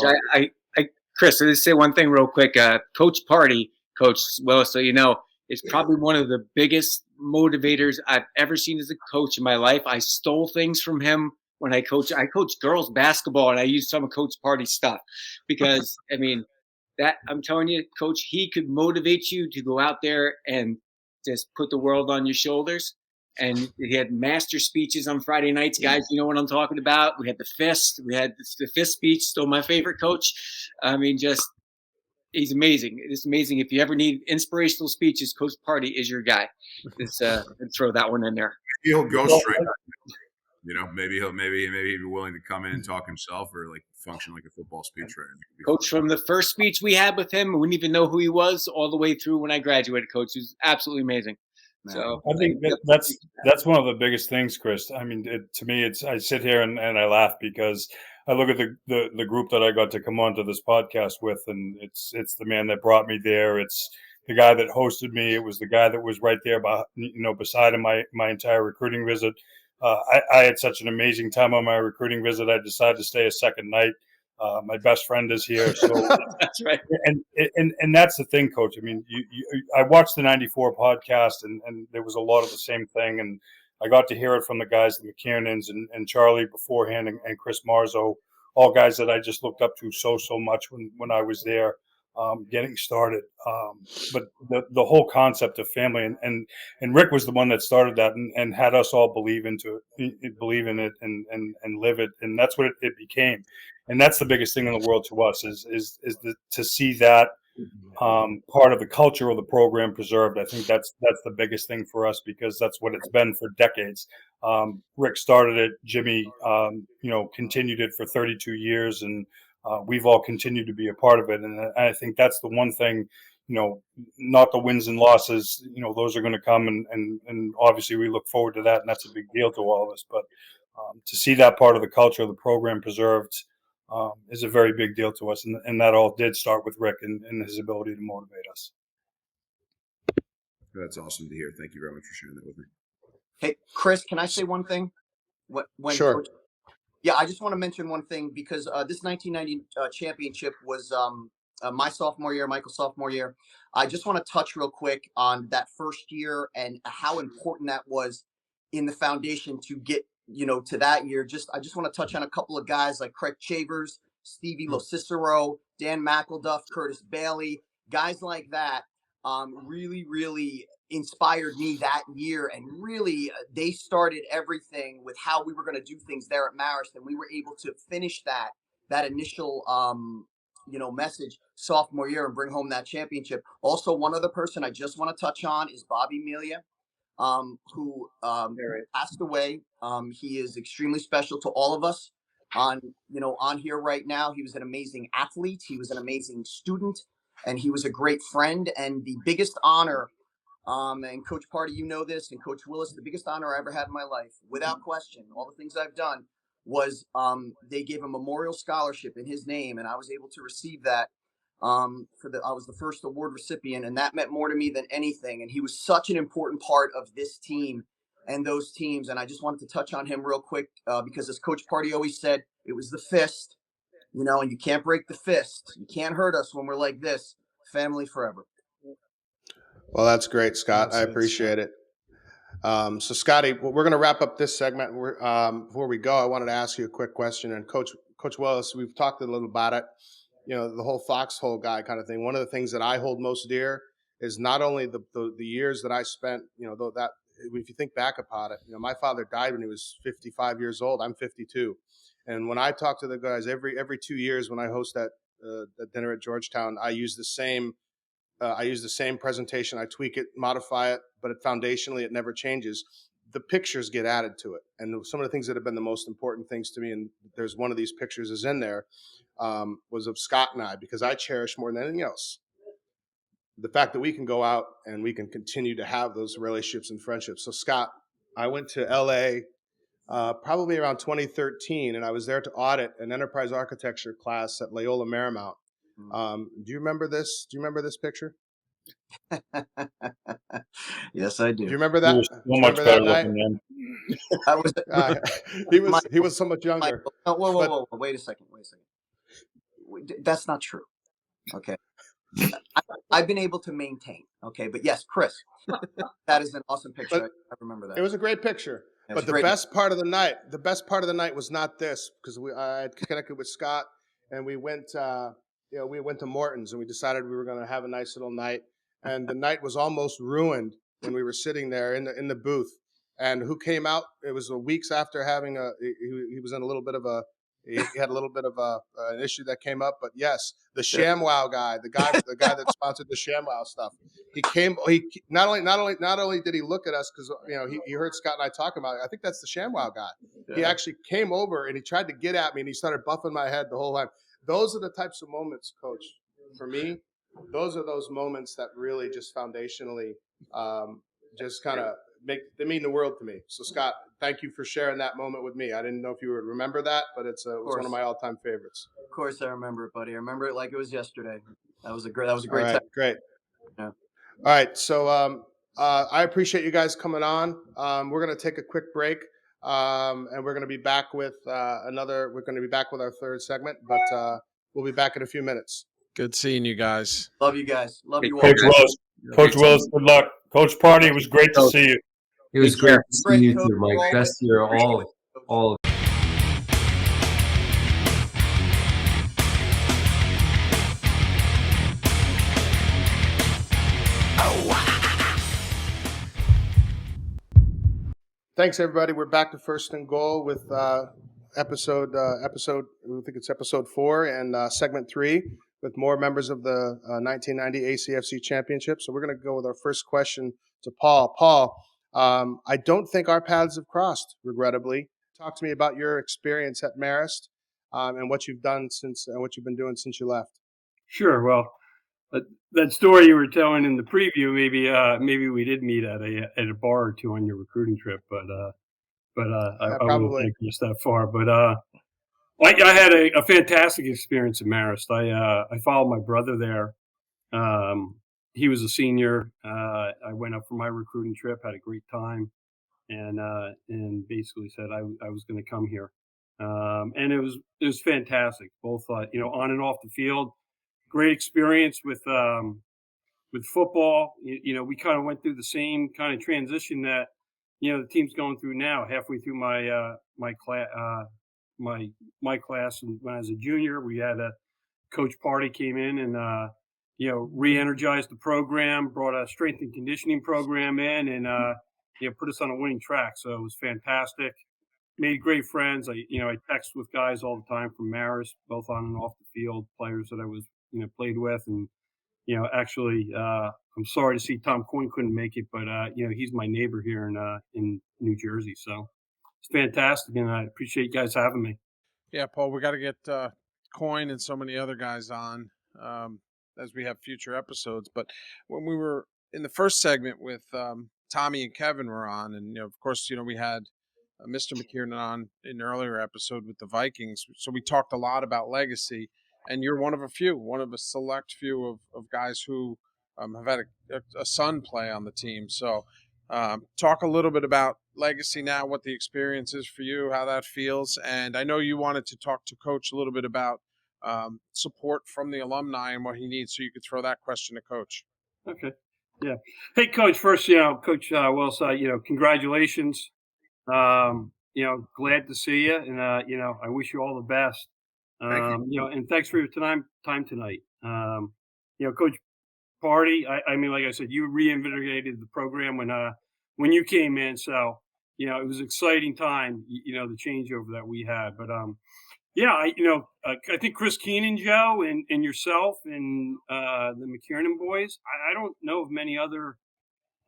Chris, let's say one thing real quick. Coach Party, Coach Willis, so you know, is probably one of the biggest motivators I've ever seen as a coach in my life. I stole things from him when I coached girls basketball, and I used some of Coach Party stuff because, I mean, that I'm telling you, Coach, he could motivate you to go out there and just put the world on your shoulders. And he had master speeches on Friday nights, guys. You know what I'm talking about. We had the fist. We had the fist speech. Still my favorite, Coach. I mean, he's amazing. It's amazing. If you ever need inspirational speeches, Coach Party is your guy. Let's throw that one in there. He'll go straight. Maybe he'll be willing to come in and talk himself, or like function like a football speechwriter. Coach, from the first speech we had with him, we didn't even know who he was, all the way through when I graduated. Coach, he was absolutely amazing. So I think that's one of the biggest things, Chris. I mean, to me, I sit here and I laugh because I look at the group that I got to come onto this podcast with, and it's the man that brought me there. It's the guy that hosted me. It was the guy that was right there, beside him my entire recruiting visit. I had such an amazing time on my recruiting visit. I decided to stay a second night. My best friend is here, so that's right. And that's the thing, Coach. I mean, I watched the '94 podcast, and there was a lot of the same thing, and I got to hear it from the guys, the McKiernans and Charlie beforehand, and Chris Marzo, all guys that I just looked up to so much when I was there, getting started. But the whole concept of family, and Rick was the one that started that and had us all believe in it and live it, and that's what it became. And that's the biggest thing in the world to us is to see that part of the culture of the program preserved. I think that's the biggest thing for us, because that's what it's been for decades. Rick started it, Jimmy, continued it for 32 years, and we've all continued to be a part of it. And I think that's the one thing, not the wins and losses, those are going to come, and obviously we look forward to that, and that's a big deal to all of us. But to see that part of the culture of the program preserved is a very big deal to us, and that all did start with Rick and his ability to motivate us. That's awesome to hear. Thank you very much for sharing that with me. Hey, Chris, can I say one thing? Sure. Coach, yeah, I just want to mention one thing, because this 1990 championship was my sophomore year, Michael's sophomore year. I just want to touch real quick on that first year and how important that was in the foundation to get to that year. I just want to touch on a couple of guys like Craig Chavers, Stevie Locicero, Dan McElduff, Curtis Bailey, guys like that. Really inspired me that year, and really they started everything with how we were going to do things there at Marist, and we were able to finish that initial message sophomore year and bring home that championship. Also, one other person I just want to touch on is Bobby Melia. who passed away. He is extremely special to all of us on here right now. He was an amazing athlete. He was an amazing student, and he was a great friend. And the biggest honor, and Coach Party, you know this, and Coach Willis, the biggest honor I ever had in my life, without question, all the things I've done, was they gave a memorial scholarship in his name, and I was able to receive that. I was the first award recipient, and that meant more to me than anything. And he was such an important part of this team and those teams. And I just wanted to touch on him real quick because, as Coach Party always said, it was the fist, and you can't break the fist. You can't hurt us when we're like this. Family forever. Well, that's great, Scott. I appreciate it. So, Scotty, we're going to wrap up this segment. Before we go, I wanted to ask you a quick question. And Coach Willis, we've talked a little about it. The whole foxhole guy kind of thing. One of the things that I hold most dear is not only the years that I spent. That if you think back about it, my father died when he was 55 years old. I'm 52, and when I talk to the guys every 2 years when I host that dinner at Georgetown, I use the same. I use the same presentation. I tweak it, modify it, but foundationally it never changes. The pictures get added to it. And some of the things that have been the most important things to me, and there's one of these pictures is in there, was of Scott and I, because I cherish more than anything else the fact that we can go out and we can continue to have those relationships and friendships. So, Scott, I went to LA probably around 2013, and I was there to audit an enterprise architecture class at Loyola Marymount. Do you remember this? Do you remember this picture? Yes, I do. Do you remember He that? was Do so you much remember better that night? looking then. I was He was so much younger. Michael, whoa. Wait a second. That's not true. Okay. I've been able to maintain. Okay. But yes, Chris, that is an awesome picture. But I remember that. it was a great picture. It But was the great. best part of the night was not this, because I had connected with Scott and we went to Morton's and we decided we were going to have a nice little night. And the night was almost ruined when we were sitting there in the booth. And who came out? It was weeks after having he was in a little bit of he had a little bit of an issue that came up. But yes, the ShamWow guy, the guy that sponsored the ShamWow stuff. He came. He not only did he look at us because he heard Scott and I talking about it. I think that's the ShamWow guy. Yeah. He actually came over and he tried to get at me and he started buffing my head the whole time. Those are the types of moments, Coach. For me, those are those moments that really just foundationally just kind of mean the world to me. So, Scott, thank you for sharing that moment with me. I didn't know if you would remember that, but it was one of my all-time favorites. Of course, I remember it, buddy. I remember it like it was yesterday. That was a great All right, time. great. Yeah. All right, so I appreciate you guys coming on. We're going to take a quick break, and we're going to be back with We're going to be back with our third segment, but we'll be back in a few minutes. Good seeing you guys. Love you guys. Love you all. Coach Willis, good luck. Coach Party, it was great to see you. It was great to see you too, Mike. Best year, all. Thanks, everybody. We're back to First and Goal with episode. I think it's episode 4 and segment 3 with more members of the 1990 ACFC Championship. So we're going to go with our first question to Paul. Paul, I don't think our paths have crossed, regrettably. Talk to me about your experience at Marist and what you've done and what you've been doing since you left. Sure. Well, that story you were telling in the preview, maybe we did meet at a bar or two on your recruiting trip, but I won't take us that far. But I had a fantastic experience at Marist. I followed my brother there. He was a senior. I went up for my recruiting trip, had a great time, and basically said I was going to come here. And it was fantastic, both on and off the field. Great experience with football. We kind of went through the same kind of transition that the team's going through now. Halfway through my class, and when I was a junior, we had a Coach Party came in and re-energized the program, brought a strength and conditioning program in, and put us on a winning track. So it was fantastic. Made great friends. I text with guys all the time from Marist, both on and off the field, players that I was played with, and actually, I'm sorry to see Tom Coyne couldn't make it, but he's my neighbor here in New Jersey, so it's fantastic, and I appreciate you guys having me. Yeah, Paul, we got to get Coin and so many other guys on as we have future episodes. But when we were in the first segment with Tommy and Kevin were on, and of course, we had Mr. McKiernan on in an earlier episode with the Vikings. So we talked a lot about legacy, and you're one of a select few of guys who have had a son play on the team. So talk a little bit about legacy now, what the experience is for you, how that feels. And I know you wanted to talk to Coach a little bit about support from the alumni and what he needs. So you could throw that question to Coach. Okay. Yeah. Hey, Coach. First, Coach Wells, congratulations. Glad to see you, and I wish you all the best. Thank you. And thanks for your time tonight. Coach Party. I mean, like I said, you reinvigorated the program when you came in, so it was an exciting time. The changeover that we had, but I think Chris Keenan, Joe, and yourself and the McKiernan boys. I don't know of many other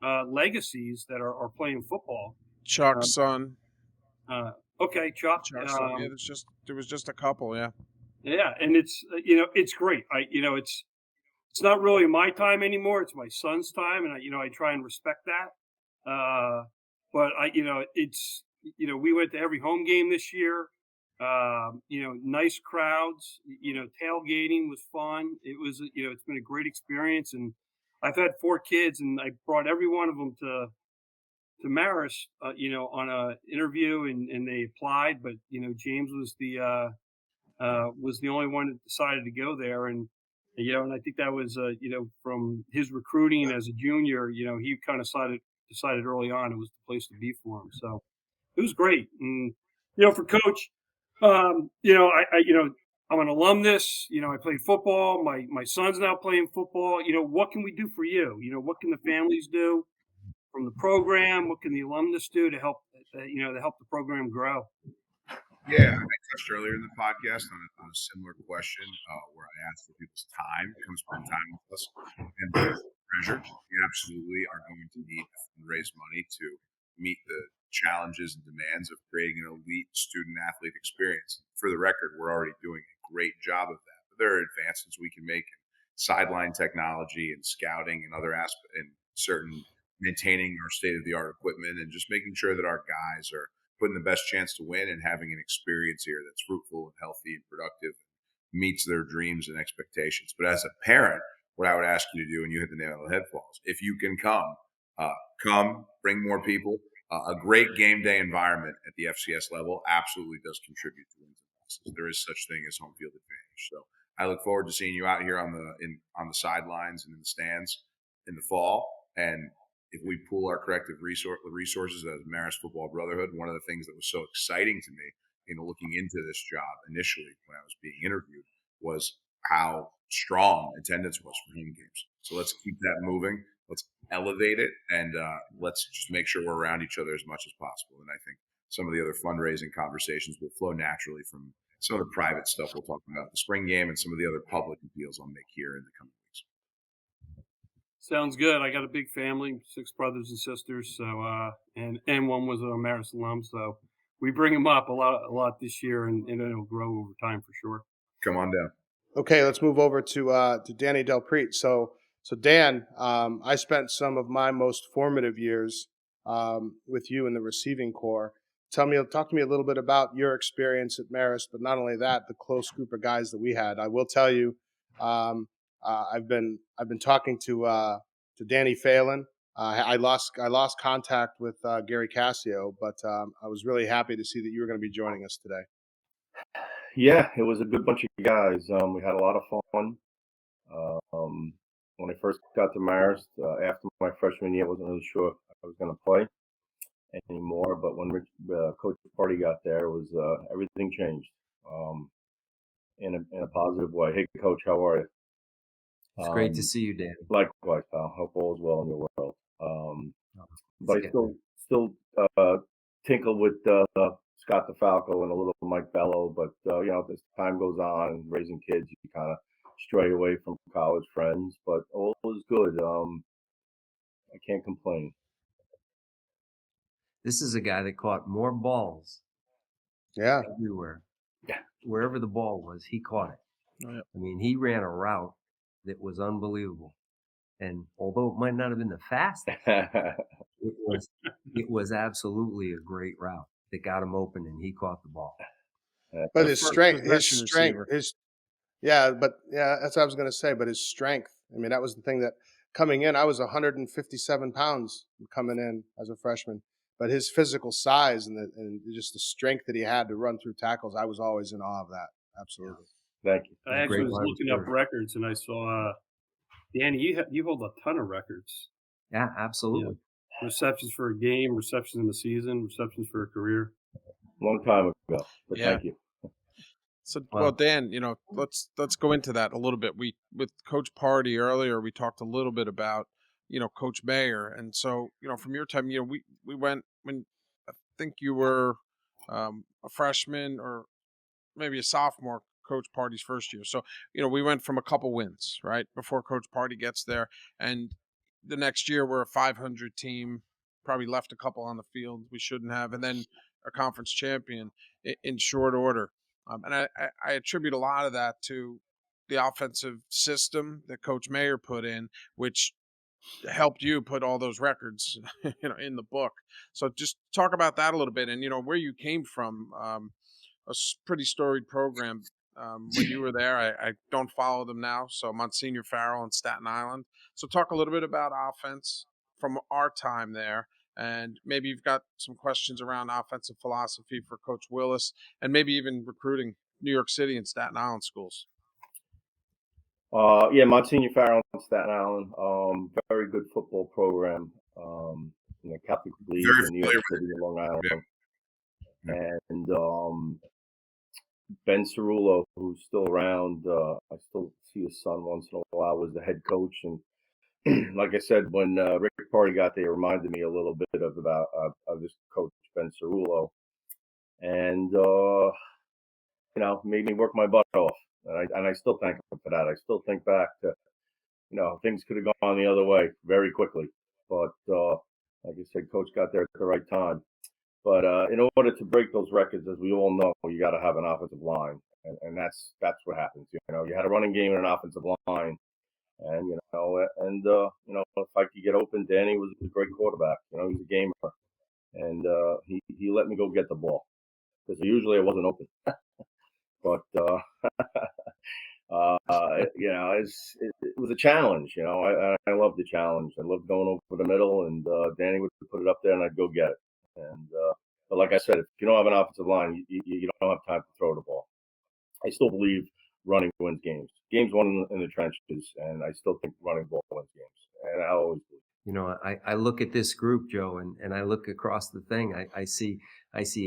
legacies that are playing football. Chuck's son. Okay, Chuck. Chuck's son. Yeah, there was just a couple. Yeah. Yeah, and it's it's great. It's not really my time anymore. It's my son's time, and I try and respect that. But it's we went to every home game this year. Nice crowds. Tailgating was fun. It was it's been a great experience, and I've had 4 kids, and I brought every one of them to Marist, on a interview, and they applied, but James was the only one that decided to go there, and and I think that was from his recruiting as a junior, he kind of decided early on it was the place to be for him, so it was great, and for Coach, I'm an alumnus. I played football. My son's now playing football. What can we do for you? What can the families do from the program? What can the alumnus do to help the program grow? Yeah, I touched earlier in the podcast on a similar question where I asked for people's time to come spend time with us and treasure. We absolutely are going to need to fundraise money to meet the challenges and demands of creating an elite student athlete experience. For the record, we're already doing a great job of that, but there are advancements we can make in sideline technology and scouting and other aspects and certain maintaining our state of the art equipment and just making sure that our guys are putting the best chance to win and having an experience here that's fruitful and healthy and productive, meets their dreams and expectations. But as a parent, what I would ask you to do, and you hit the nail on the head, Falls, if you can come, bring more people. A great game day environment at the FCS level absolutely does contribute to wins and losses. There is such thing as home field advantage. So I look forward to seeing you out here on the sidelines and in the stands in the fall. And if we pool our collective resources as Marist Football Brotherhood, one of the things that was so exciting to me in looking into this job initially when I was being interviewed was how strong attendance was for home games. So let's keep that moving. Let's elevate it, and let's just make sure we're around each other as much as possible. And I think some of the other fundraising conversations will flow naturally from some of the private stuff we'll talk about the spring game and some of the other public appeals I'll make here in the coming weeks. Sounds good. I got a big family, 6 brothers and sisters. So, and one was a Marist alum. So we bring them up a lot this year, and it'll grow over time for sure. Come on down. Okay, let's move over to Danny Del Prete. So Dan, I spent some of my most formative years with you in the receiving corps. Talk to me a little bit about your experience at Marist, but not only that, the close group of guys that we had. I will tell you, I've been talking to Danny Phelan. I lost contact with Gary Cassio, but I was really happy to see that you were going to be joining us today. Yeah, it was a good bunch of guys. We had a lot of fun. When I first got to Marist, after my freshman year, I wasn't really sure if I was going to play anymore. But when Coach Party got there, it was everything changed in a positive way. Hey, Coach, how are you? It's great to see you, Dan. Likewise, pal. Hope all is well in your world. But I still tinkle with Scott DeFalco and a little Mike Bello. But as time goes on and raising kids, you kind of stray away from college friends, but all is good. I can't complain. This is a guy that caught more balls everywhere. Yeah. Wherever the ball was, he caught it. Oh, yeah. I mean, he ran a route that was unbelievable. And although it might not have been the fastest, it was absolutely a great route that got him open, and he caught the ball. But his strength, receiver. that's what I was going to say. But his strength, I mean, that was the thing that coming in, I was 157 pounds coming in as a freshman. But his physical size and just the strength that he had to run through tackles, I was always in awe of that. Absolutely. Thank you. I actually was looking up records, and I saw Danny. You hold a ton of records. Yeah, absolutely. Yeah. Receptions for a game, receptions in the season, receptions for a career. Long time ago, but Yeah. thank you. So, well, Dan, let's go into that a little bit. With Coach Party earlier, we talked a little bit about, Coach Mayer. And so, from your time, we went when I think you were a freshman or maybe a sophomore, Coach Party's first year. So, we went from a couple wins, right, before Coach Party gets there. And the next year, we're a 500 team, probably left a couple on the field we shouldn't have, and then a conference champion in short order. And I attribute a lot of that to the offensive system that Coach Mayer put in, which helped you put all those records, in the book. So just talk about that a little bit, and where you came from. Pretty storied program when you were there. I don't follow them now, so Monsignor Farrell in Staten Island. So talk a little bit about offense from our time there, and maybe you've got some questions around offensive philosophy for Coach Willis, and maybe even recruiting New York City and Staten Island schools. Yeah, Monsignor Farrell in Staten Island. Very good football program. In the Catholic League in New York City and Long Island. Yeah. And Ben Cerullo, who's still around, I still see his son once in a while, was the head coach. And like I said, when Rick Party got there, it reminded me a little bit of this coach, Ben Cerullo. And, made me work my butt off. And I still thank him for that. I still think back to, things could have gone the other way very quickly. But like I said, Coach got there at the right time. But in order to break those records, as we all know, you got to have an offensive line, and that's what happens. You had a running game and an offensive line, and if I could get open, Danny was a great quarterback. He was a gamer, and he let me go get the ball because usually I wasn't open. But it was a challenge. I loved the challenge. I loved going over the middle, and Danny would put it up there, and I'd go get it. And but like I said, if you don't have an offensive line, you don't have time to throw the ball. I still believe running wins games. Games won in the trenches, and I still think running ball wins games. And I always believe. I look at this group, Joe, and I look across the thing. I see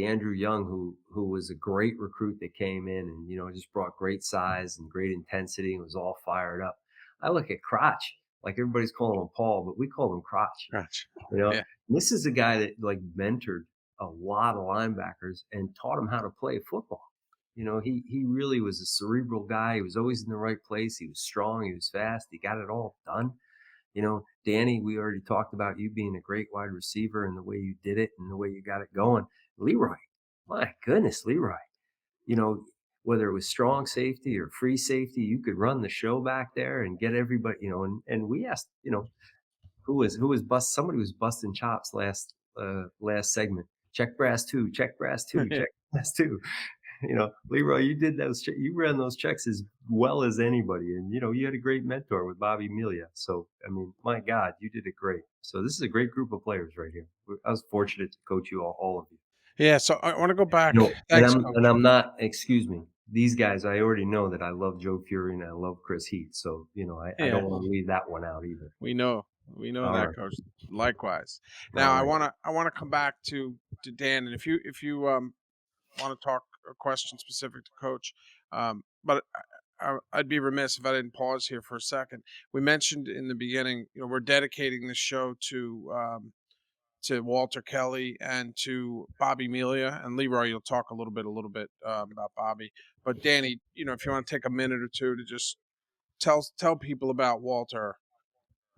Andrew Young, who was a great recruit that came in and just brought great size and great intensity and was all fired up. I look at Crotch, like everybody's calling him Paul, but we call him Crotch. Yeah. This is a guy that mentored a lot of linebackers and taught them how to play football. He really was a cerebral guy. He was always in the right place. He was strong. He was fast. He got it all done. Danny, we already talked about you being a great wide receiver and the way you did it and the way you got it going. Leroy, my goodness, Leroy, whether it was strong safety or free safety, you could run the show back there and get everybody, and we asked, who was somebody was busting chops last segment. Check brass two, check brass two, check brass two. Leroy, you did you ran those checks as well as anybody. And, you had a great mentor with Bobby Melia. So, I mean, my God, you did it great. So this is a great group of players right here. I was fortunate to coach you all of you. Yeah. So I want to go back. Thanks, and I'm not, excuse me, these guys, I already know that I love Joe Fury and I love Chris Heath. So, I don't want to leave that one out either. We know all that, right. Coach. Likewise. Now right. I want to come back to Dan, and if you want to talk a question specific to Coach, but I'd be remiss if I didn't pause here for a second. We mentioned in the beginning, we're dedicating this show to Walter Kelly and to Bobby Melia, and Leroy, you'll talk a little bit about Bobby. But Danny, if you want to take a minute or two to just tell people about Walter.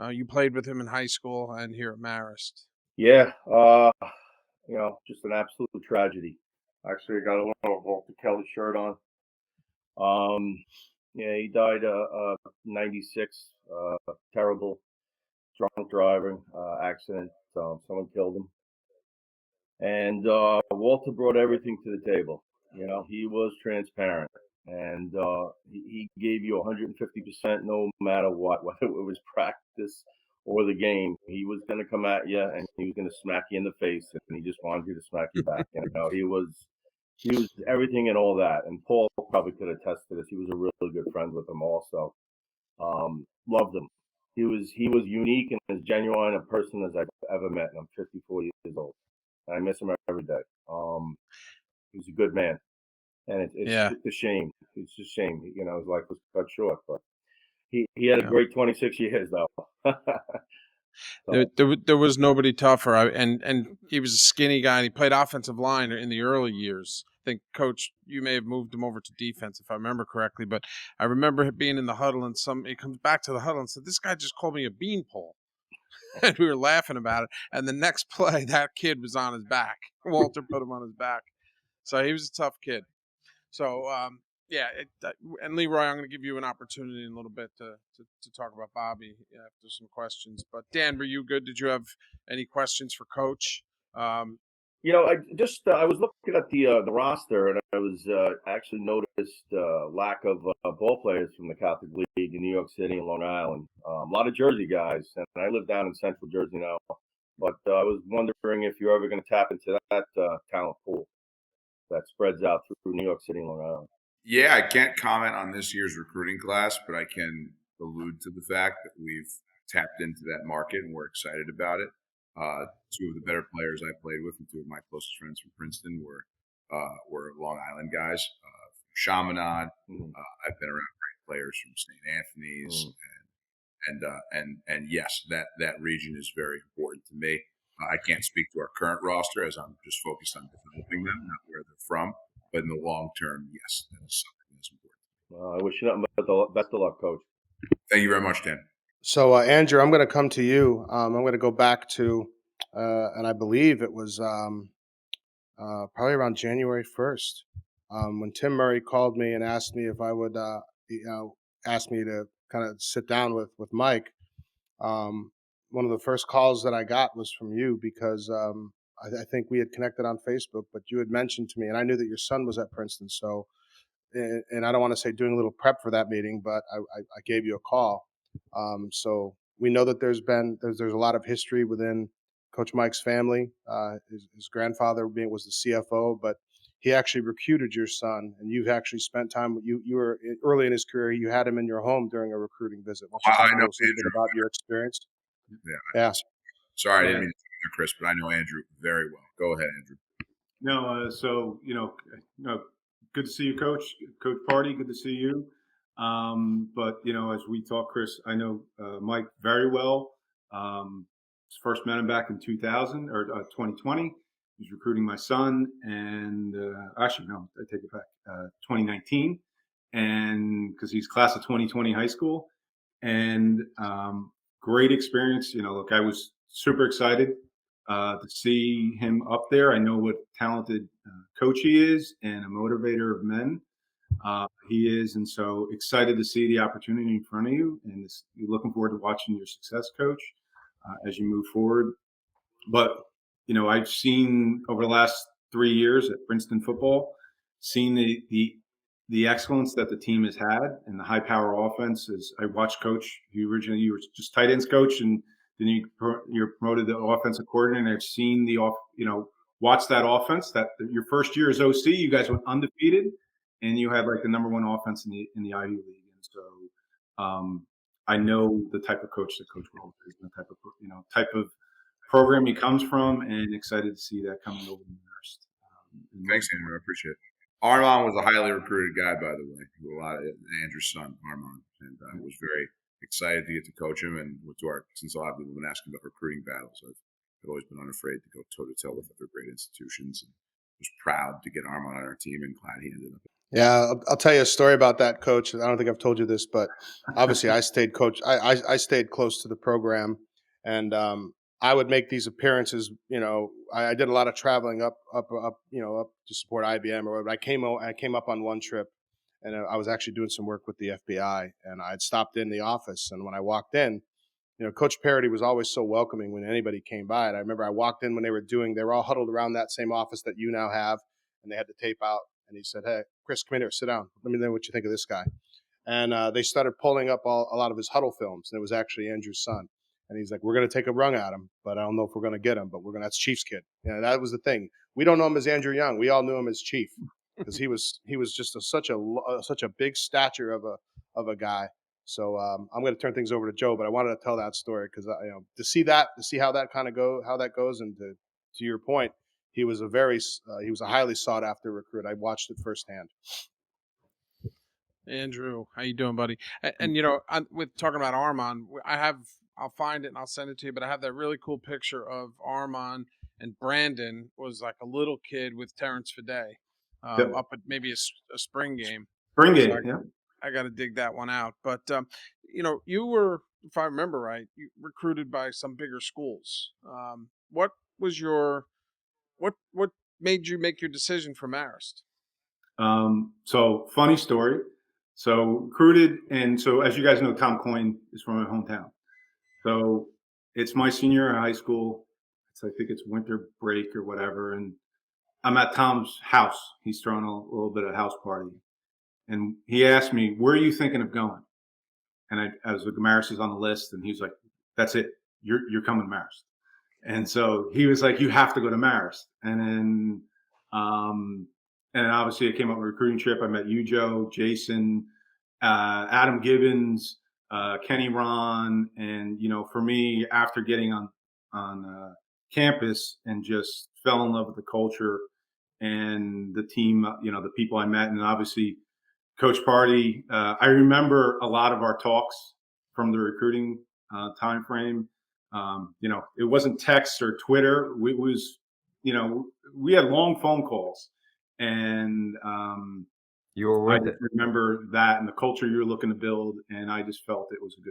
You played with him in high school and here at Marist. Yeah, just an absolute tragedy. Actually, I got a little Walter Kelly shirt on. Yeah, he died 96. Terrible drunk driving accident. Someone killed him. And Walter brought everything to the table. He was transparent, and he gave you 150% no matter what, whether it was practice or the game. He was going to come at you, and he was going to smack you in the face, and he just wanted you to smack you back. He was everything and all that. And Paul probably could attest to this. He was a really good friend with him also. Loved him. He was unique and as genuine a person as I've ever met, and I'm 54 years old. I miss him every day. He was a good man, and it's just a shame. It's just a shame. His life was cut short, but he had a great 26 years though. There was nobody tougher. And he was a skinny guy, and he played offensive line in the early years. I think, Coach, you may have moved him over to defense, if I remember correctly. But I remember him being in the huddle, and he comes back to the huddle and said, "This guy just called me a beanpole." And we were laughing about it. And the next play, that kid was on his back. Walter put him on his back. So he was a tough kid. So, and Leroy, I'm going to give you an opportunity in a little bit to talk about Bobby after some questions. But Dan, were you good? Did you have any questions for Coach? I was looking at the roster, and I was actually noticed lack of ball players from the Catholic League in New York City and Long Island. A lot of Jersey guys, and I live down in Central Jersey now. But I was wondering if you're ever going to tap into that talent pool that spreads out through New York City and Long Island. Yeah, I can't comment on this year's recruiting class, but I can allude to the fact that we've tapped into that market and we're excited about it. Two of the better players I played with and two of my closest friends from Princeton were Long Island guys. Chaminade. I've been around great players from St. Anthony's, and yes, that region is very important to me. I can't speak to our current roster as I'm just focused on developing them, not where they're from. But in the long term, yes, that is something that's important. I wish you nothing but the best of luck, Coach. Thank you very much, Dan. So, Andrew, I'm going to come to you. I'm going to go back to, and I believe it was probably around January 1st, when Tim Murray called me and asked me if I would, ask me to kind of sit down with Mike. One of the first calls that I got was from you because I think we had connected on Facebook, but you had mentioned to me, and I knew that your son was at Princeton. So, and I don't want to say doing a little prep for that meeting, but I gave you a call. So we know that there's a lot of history within Coach Mike's family. His grandfather was the CFO, but he actually recruited your son, and you've actually spent time. You were early in his career. You had him in your home during a recruiting visit. Why don't you talk a little bit about your experience? Yeah. Sorry, I didn't mean to interrupt, Chris, but I know Andrew very well. Go ahead, Andrew. No, good to see you, Coach Party. Good to see you. But as we talk, Chris, I know Mike very well. First met him back in 2000 or 2020. He was recruiting my son, and actually, no, I take it back. 2019, and because he's class of 2020 high school, and great experience. Look, I was super excited to see him up there. I know what talented coach he is and a motivator of men he is, and so excited to see the opportunity in front of you, and looking forward to watching your success, Coach, as you move forward. But I've seen over the last 3 years at Princeton football, seen the excellence that the team has had and the high power offense. As I watched Coach, you were just tight ends coach, and then you're promoted to offensive coordinator. And I've seen watch that offense. That your first year as OC, you guys went undefeated, and you had like the number one offense in the Ivy League. And so I know the type of coach that Coach Wells is, and the type of program he comes from, and excited to see that coming over the Marist. Thanks, Andrew. I appreciate it. Armand was a highly recruited guy, by the way. A lot of Andrew's son, Armand, and I was very excited to get to coach him. And since a lot of people have been asking about recruiting battles, I've always been unafraid to go toe to toe with other great institutions, and was proud to get Armand on our team, and glad he ended up. Yeah, I'll tell you a story about that, coach. I don't think I've told you this, but obviously I stayed coach. I stayed close to the program, and I would make these appearances. I did a lot of traveling up up to support IBM or whatever. I came up on one trip, and I was actually doing some work with the FBI, and I'd stopped in the office, and when I walked in, Coach Parody was always so welcoming when anybody came by. And I remember I walked in when they were all huddled around that same office that you now have, and they had the tape out. And he said, "Hey, Chris, come in here, sit down. Let me know what you think of this guy." And they started pulling up a lot of his huddle films, and it was actually Andrew's son. And he's like, "We're going to take a rung at him, but I don't know if we're going to get him. But that's Chief's kid." That was the thing. We don't know him as Andrew Young. We all knew him as Chief because he was just such a big stature of a guy. So I'm going to turn things over to Joe, but I wanted to tell that story because to see how that goes, and to your point, he was a highly sought after recruit. I watched it firsthand. Andrew, how you doing, buddy? And with talking about Armand, I'll find it and I'll send it to you. But I have that really cool picture of Armand and Brandon was like a little kid with Terrence Fidei, Yep. up at maybe a spring game. Spring So game, yeah. I got to dig that one out. But you were, if I remember right, you recruited by some bigger schools. What was what made you make your decision for Marist? So funny story. So recruited, and so as you guys know, Tom Coyne is from my hometown. So it's my senior year of high school. I think it's winter break or whatever, and I'm at Tom's house. He's throwing a little bit of house party, and he asked me, "Where are you thinking of going?" And I was like, "Marist is on the list," and he's like, "That's it. You're coming to Marist." And so he was like, "You have to go to Marist." Um, and obviously I came up on a recruiting trip. I met you, Joe, Jason, Adam Gibbons, Kenny Ron. And, for me, after getting on campus and just fell in love with the culture and the team, the people I met, and obviously Coach Party. I remember a lot of our talks from the recruiting time frame. It wasn't text or Twitter. We had long phone calls, and you were worth it. Remember that and the culture you were looking to build, and I just felt it was a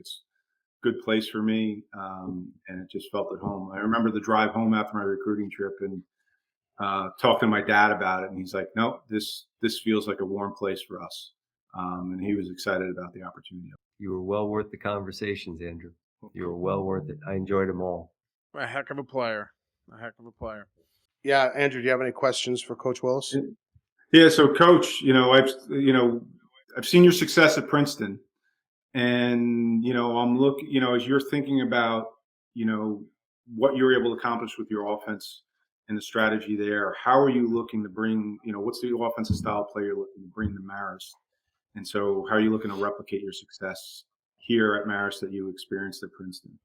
good place for me, and it just felt at home. I remember the drive home after my recruiting trip and talking to my dad about it, and he's like, "No, this feels like a warm place for us," and he was excited about the opportunity. You were well worth the conversations, Andrew. You were well worth it. I enjoyed them all. A heck of a player. A heck of a player. Yeah, Andrew, do you have any questions for Coach Willis? Yeah, so Coach, I've seen your success at Princeton, and I'm looking, as you're thinking about, what you're able to accomplish with your offense and the strategy there. How are you looking to bring, what's the offensive style player you're looking to bring to Marist? And so, how are you looking to replicate your success here at Marist that you experienced at Princeton?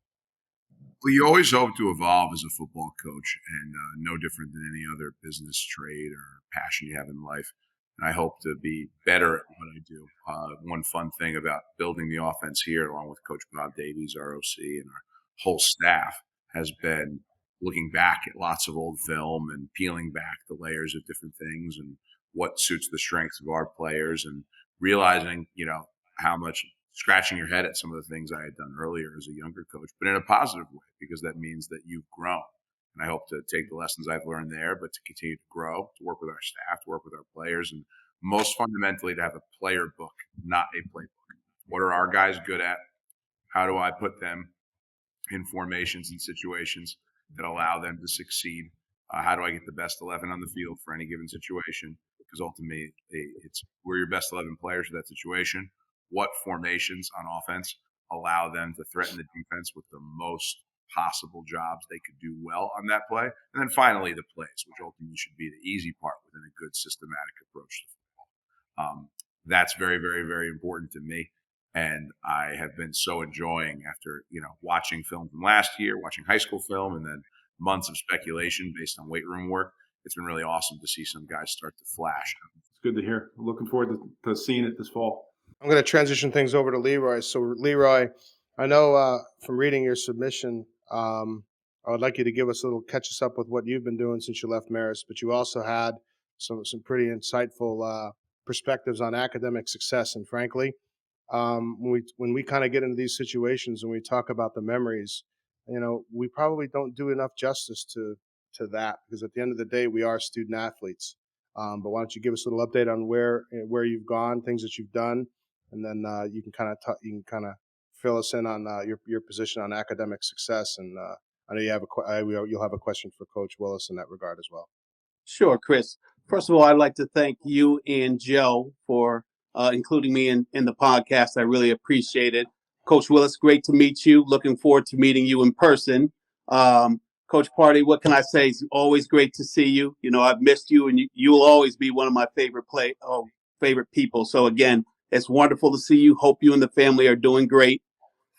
Well, you always hope to evolve as a football coach, and no different than any other business, trade, or passion you have in life. And I hope to be better at what I do. One fun thing about building the offense here, along with Coach Bob Davies, our OC, and our whole staff, has been looking back at lots of old film and peeling back the layers of different things and what suits the strengths of our players, and realizing, how much scratching your head at some of the things I had done earlier as a younger coach, but in a positive way, because that means that you've grown. And I hope to take the lessons I've learned there, but to continue to grow, to work with our staff, to work with our players, and most fundamentally to have a player book, not a playbook. What are our guys good at? How do I put them in formations and situations that allow them to succeed? How do I get the best 11 on the field for any given situation? Because ultimately, we're your best 11 players for that situation. What formations on offense allow them to threaten the defense with the most possible jobs they could do well on that play? And then finally, the plays, which ultimately should be the easy part within a good systematic approach to football. That's very, very, very important to me. And I have been so enjoying after, watching film from last year, watching high school film, and then months of speculation based on weight room work. It's been really awesome to see some guys start to flash. It's good to hear. Looking forward to seeing it this fall. I'm going to transition things over to Leroy. So, Leroy, I know from reading your submission, I would like you to catch us up with what you've been doing since you left Marist, but you also had some pretty insightful perspectives on academic success. And frankly, when we kind of get into these situations and we talk about the memories, we probably don't do enough justice to that, because at the end of the day, we are student athletes. But why don't you give us a little update on where you've gone, things that you've done, and then you can kind of fill us in on your position on academic success. And I know you'll have a question for Coach Willis in that regard as well. Sure, Chris. First of all, I'd like to thank you and Joe for including me in the podcast. I really appreciate it. Coach Willis, great to meet you. Looking forward to meeting you in person. Coach Party, what can I say? It's always great to see you. I've missed you, and you'll always be one of my favorite people. So again, it's wonderful to see you. Hope you and the family are doing great.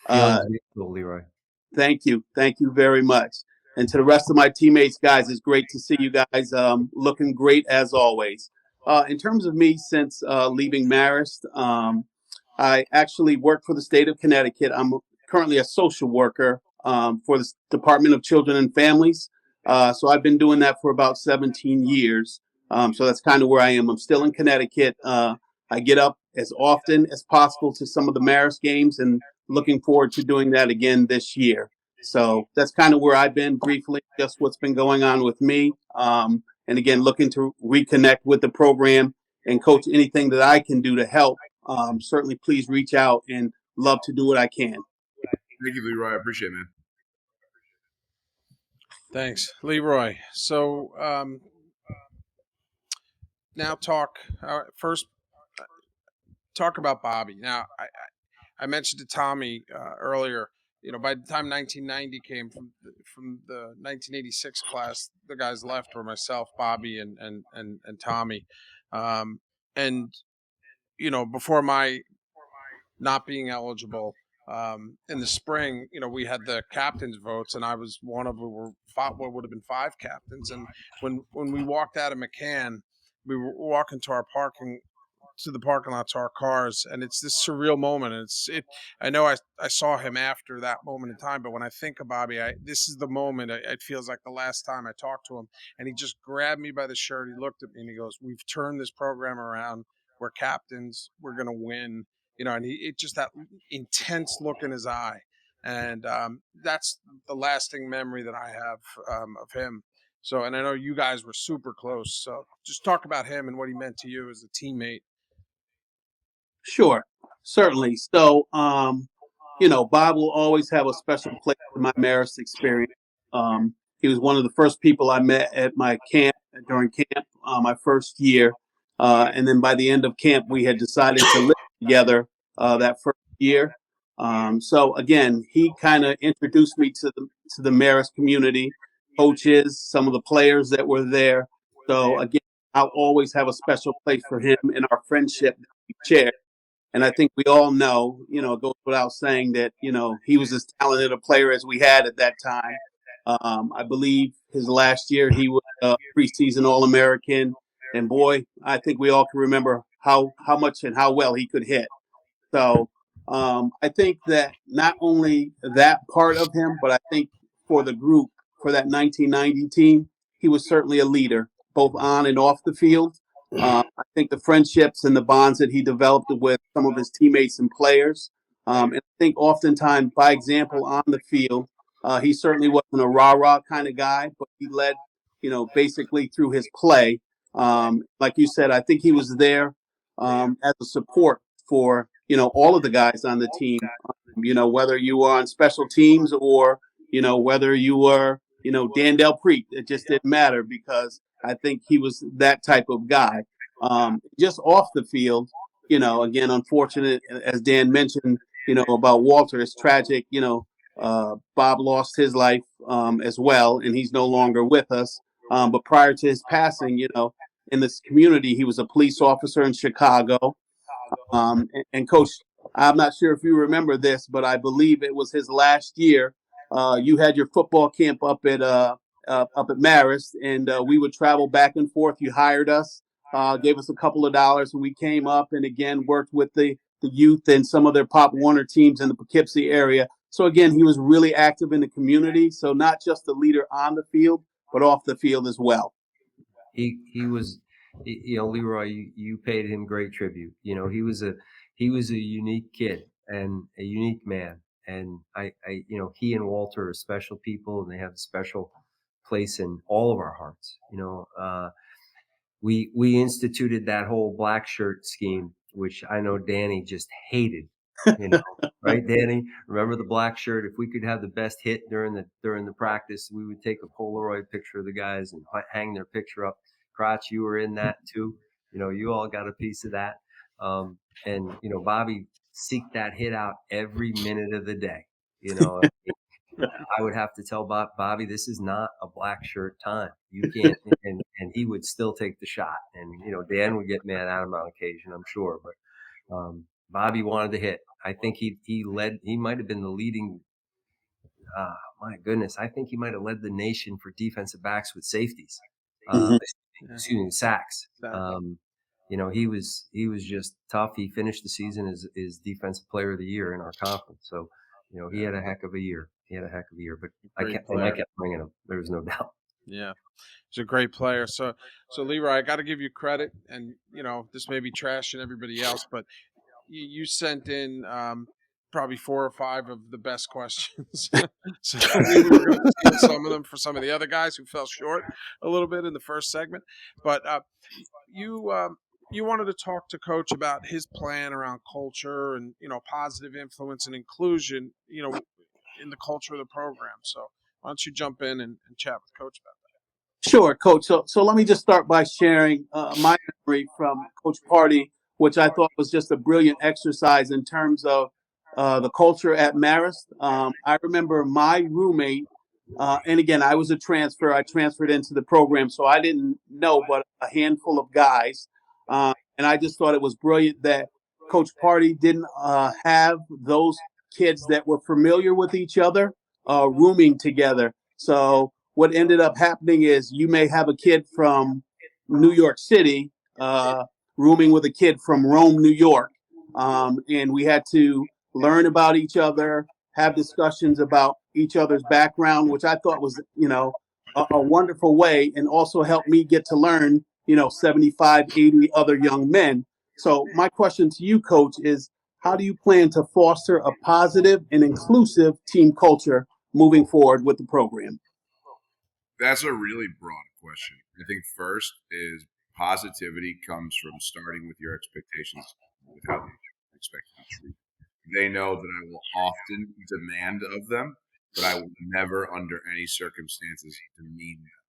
Leroy. Thank you. Thank you very much. And to the rest of my teammates, guys, it's great to see you guys looking great as always. In terms of me, since leaving Marist, I actually work for the state of Connecticut. I'm currently a social worker for the Department of Children and Families. So I've been doing that for about 17 years. So that's kind of where I am. I'm still in Connecticut. I get up as often as possible to some of the Marist games, and looking forward to doing that again this year. So that's kind of where I've been briefly, just what's been going on with me. And again, looking to reconnect with the program. And Coach, anything that I can do to help, certainly please reach out, and love to do what I can. Thank you, Leroy. I appreciate it, man. Thanks, Leroy. So now first talk about Bobby. Now, I mentioned to Tommy earlier, by the time 1990 came from the 1986 class, the guys left were myself, Bobby, and Tommy. And before my not being eligible in the spring, we had the captains votes, and I was one of what would have been 5 captains. And when we walked out of McCann, we were walking to the parking lot to our cars, and it's this surreal moment. And I know I saw him after that moment in time, but when I think of Bobby, this is the moment. It feels like the last time I talked to him, and he just grabbed me by the shirt. He looked at me and he goes, "We've turned this program around. We're captains. We're gonna win." And it just that intense look in his eye, and that's the lasting memory that I have of him. So, and I know you guys were super close. So, just talk about him and what he meant to you as a teammate. Sure, certainly. So, Bob will always have a special place in my Marist experience. He was one of the first people I met at my camp during camp, my first year. And then by the end of camp, we had decided to live together that first year. So again, he kind of introduced me to the Marist community, coaches, some of the players that were there. So again, I'll always have a special place for him in our friendship that we share. And I think we all know, it goes without saying that, he was as talented a player as we had at that time. I believe his last year he was a preseason All-American. And boy, I think we all can remember how much and how well he could hit. So I think that not only that part of him, but I think for the group, for that 1990 team, he was certainly a leader, both on and off the field. I think the friendships and the bonds that he developed with some of his teammates and players. And I think oftentimes, by example, on the field, he certainly wasn't a rah-rah kind of guy, but he led, basically through his play. Like you said, I think he was there as a support for, all of the guys on the team, whether you were on special teams or, whether you were, Dan Del Preet. It just didn't matter, because I think he was that type of guy. Just off the field, again, unfortunate, as Dan mentioned, about Walter, it's tragic. Bob lost his life as well, and he's no longer with us. But prior to his passing, in this community, he was a police officer in Chicago. And Coach, I'm not sure if you remember this, but I believe it was his last year. You had your football camp up at Marist, and we would travel back and forth. You hired us, gave us a couple of dollars, and we came up and again worked with the youth and some of their Pop Warner teams in the Poughkeepsie area. So again, he was really active in the community. So not just the leader on the field, but off the field as well. He was Leroy, you paid him great tribute. He was a unique kid and a unique man. And he and Walter are special people, and they have a special place in all of our hearts. We instituted that whole black shirt scheme, which I know Danny just hated. Right, Danny? Remember the black shirt? If we could have the best hit during the practice, we would take a Polaroid picture of the guys and hang their picture up. Crotch, you were in that too. You all got a piece of that. And Bobby seeked that hit out every minute of the day. I would have to tell Bobby, this is not a black shirt time. You can't, and he would still take the shot. And Dan would get mad at him on occasion, I'm sure, but Bobby wanted to hit. I think he led. He might have been the leading. My goodness, I think he might have led the nation for defensive backs with safeties. Excuse me, sacks. He was just tough. He finished the season as defensive player of the year in our conference. So, he had a heck of a year. But I kept bringing him. There was no doubt. Yeah, he's a great player. So Leroy, I got to give you credit, and this may be trashing everybody else, but you sent in probably 4 or 5 of the best questions. So we were going to steal some of them for some of the other guys who fell short a little bit in the first segment. But you wanted to talk to Coach about his plan around culture and positive influence and inclusion, in the culture of the program. So why don't you jump in and chat with Coach about that? Sure, Coach. So let me just start by sharing my memory from Coach Party, which I thought was just a brilliant exercise in terms of the culture at Marist. I remember my roommate, and again, I was a transfer. I transferred into the program, so I didn't know but a handful of guys. And I just thought it was brilliant that Coach Party didn't have those kids that were familiar with each other rooming together. So what ended up happening is you may have a kid from New York City rooming with a kid from Rome, New York. And we had to learn about each other, have discussions about each other's background, which I thought was, a wonderful way, and also helped me get to learn, 75, 80 other young men. So my question to you, Coach, is how do you plan to foster a positive and inclusive team culture moving forward with the program? That's a really broad question. I think first is positivity comes from starting with your expectations with how they expect to be treated. They know that I will often demand of them, but I will never under any circumstances demean them.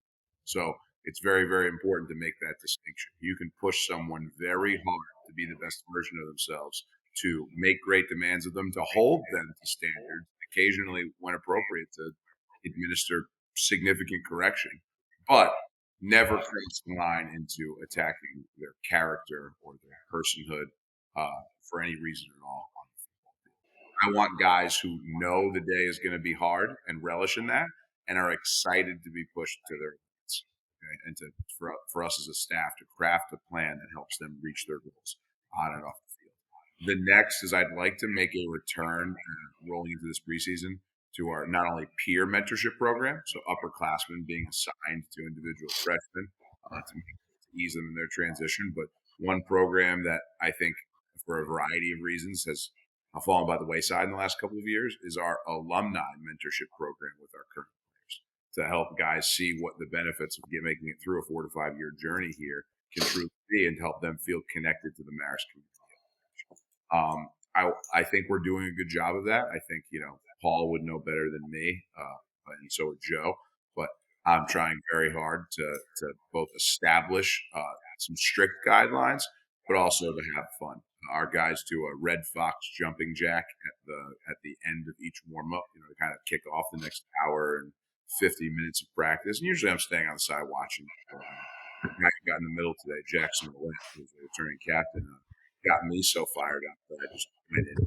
So it's very, very important to make that distinction. You can push someone very hard to be the best version of themselves, to make great demands of them, to hold them to standards, occasionally, when appropriate, to administer significant correction, but never cross the line into attacking their character or their personhood for any reason at all. I want guys who know the day is going to be hard and relish in that and are excited to be pushed to their limits. Okay? And for us as a staff to craft a plan that helps them reach their goals on and off the field. The next is I'd like to make a return rolling into this preseason to our not only peer mentorship program, so upperclassmen being assigned to individual freshmen to ease them in their transition, but one program that I think for a variety of reasons has fallen by the wayside in the last couple of years is our alumni mentorship program with our current players to help guys see what the benefits of making it through a 4 to 5 year journey here can truly be and help them feel connected to the Marist community. I think we're doing a good job of that. I think, Paul would know better than me, and so would Joe, but I'm trying very hard to both establish some strict guidelines, but also to have fun. Our guys do a red fox jumping jack at the end of each warm up, to kind of kick off the next hour and 50 minutes of practice. And usually I'm staying on the side watching. The guy who got in the middle today, Jackson Millett, who's the returning captain, got me so fired up that I just went in.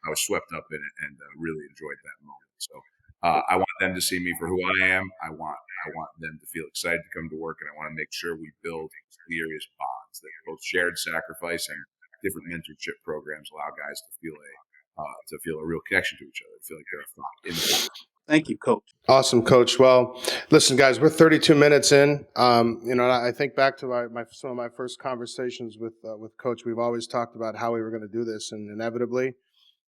I was swept up in it and really enjoyed that moment. So I want them to see me for who I am. I want them to feel excited to come to work, and I want to make sure we build serious bonds that both shared sacrifice and different mentorship programs allow guys to feel a real connection to each other, feel like they're in the Thank you, Coach. Awesome, Coach. Well, listen, guys, we're 32 minutes in. I think back to some of my first conversations with Coach. We've always talked about how we were going to do this, and inevitably,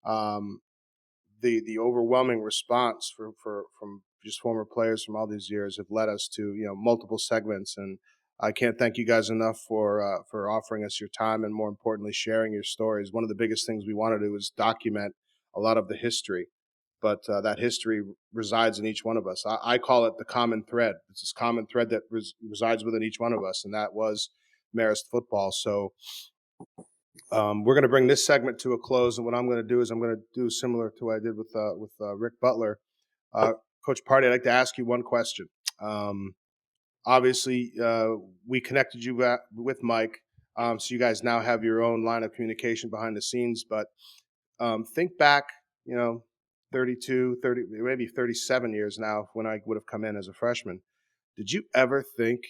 the overwhelming response from just former players from all these years have led us to multiple segments. And I can't thank you guys enough for offering us your time and, more importantly, sharing your stories. One of the biggest things we want to do is document a lot of the history. But that history resides in each one of us. I call it the common thread. It's this common thread that resides within each one of us, and that was Marist football. So we're going to bring this segment to a close, and what I'm going to do is I'm going to do similar to what I did with Rick Butler. Coach Party, I'd like to ask you one question. Obviously, we connected you with Mike, so you guys now have your own line of communication behind the scenes. But think back, 32, 30, maybe 37 years now when I would have come in as a freshman. Did you ever think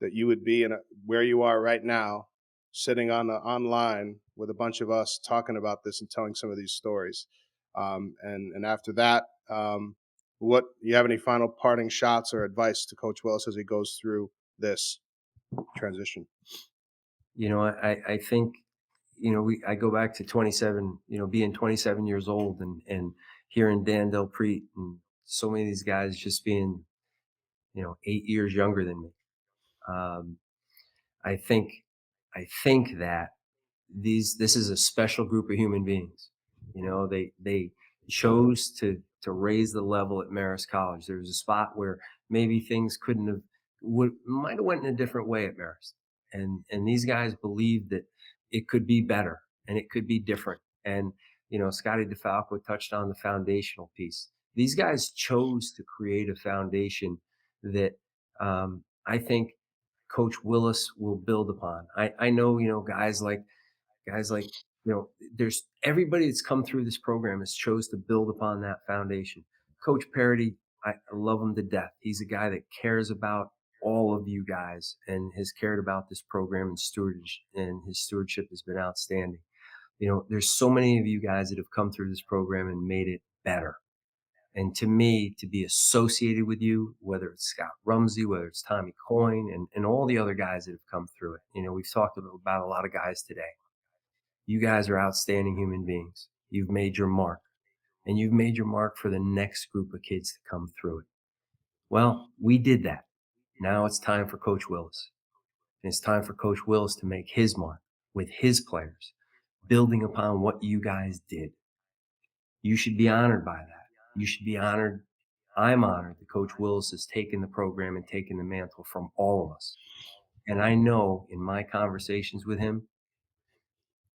that you would be where you are right now, sitting online with a bunch of us talking about this and telling some of these stories? And after that, what you have any final parting shots or advice to Coach Willis as he goes through this transition? I think, I go back to 27, being 27 years old and hearing Dan Del Prete and so many of these guys just being, 8 years younger than me. I think that this is a special group of human beings. They chose to raise the level at Marist College. There was a spot where maybe things might have went in a different way at Marist. And these guys believed that it could be better and it could be different. And, Scotty DeFalco touched on the foundational piece. These guys chose to create a foundation that I think Coach Willis will build upon. I know, guys like, there's everybody that's come through this program has chose to build upon that foundation. Coach Parody, I love him to death. He's a guy that cares about all of you guys and has cared about this program and his stewardship has been outstanding. There's so many of you guys that have come through this program and made it better. And to me, to be associated with you, whether it's Scott Rumsey, whether it's Tommy Coyne, and all the other guys that have come through it. We've talked about a lot of guys today. You guys are outstanding human beings. You've made your mark. And you've made your mark for the next group of kids to come through it. Well, we did that. Now it's time for Coach Willis. And it's time for Coach Willis to make his mark with his players, building upon what you guys did. You should be honored by that. You should be honored. I'm honored that Coach Willis has taken the program and taken the mantle from all of us. And I know in my conversations with him,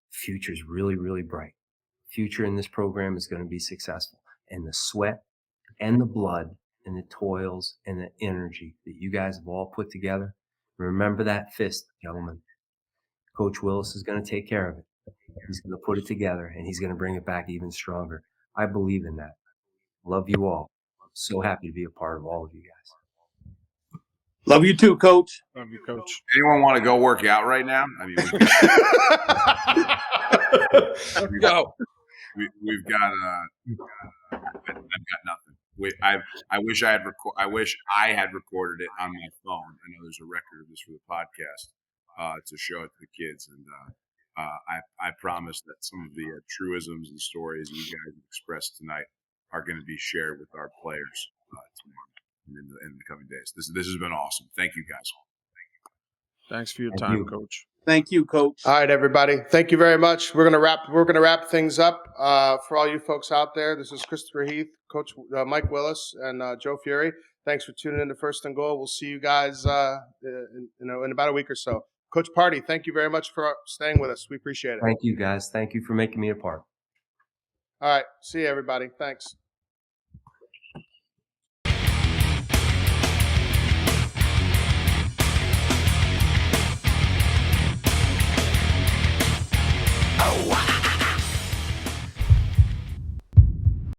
future's really, really bright. Future in this program is going to be successful. And the sweat and the blood and the toils and the energy that you guys have all put together, remember that fist, gentlemen. Coach Willis is going to take care of it. He's going to put it together and he's going to bring it back even stronger. I believe in that. Love you all. So happy to be a part of all of you guys. Love you too, Coach. Love you, Coach. Anyone want to go work out right now? I mean, we've got I've got nothing. I wish I had recorded it on my phone. I know there's a record of this for the podcast to show it to the kids, and I promise that some of the truisms and stories you guys expressed tonight are going to be shared with our players tomorrow in the coming days. This has been awesome. Thank you, guys. Thanks for your time, Coach. Thank you, Coach. All right, everybody. Thank you very much. We're gonna wrap things up. For all you folks out there, this is Christopher Heath, Coach Mike Willis, and Joe Fury. Thanks for tuning in to First and Goal. We'll see you guys in about a week or so. Coach Party, thank you very much for staying with us. We appreciate it. Thank you, guys. Thank you for making me a part. All right. See you, everybody. Thanks. Oh, wow.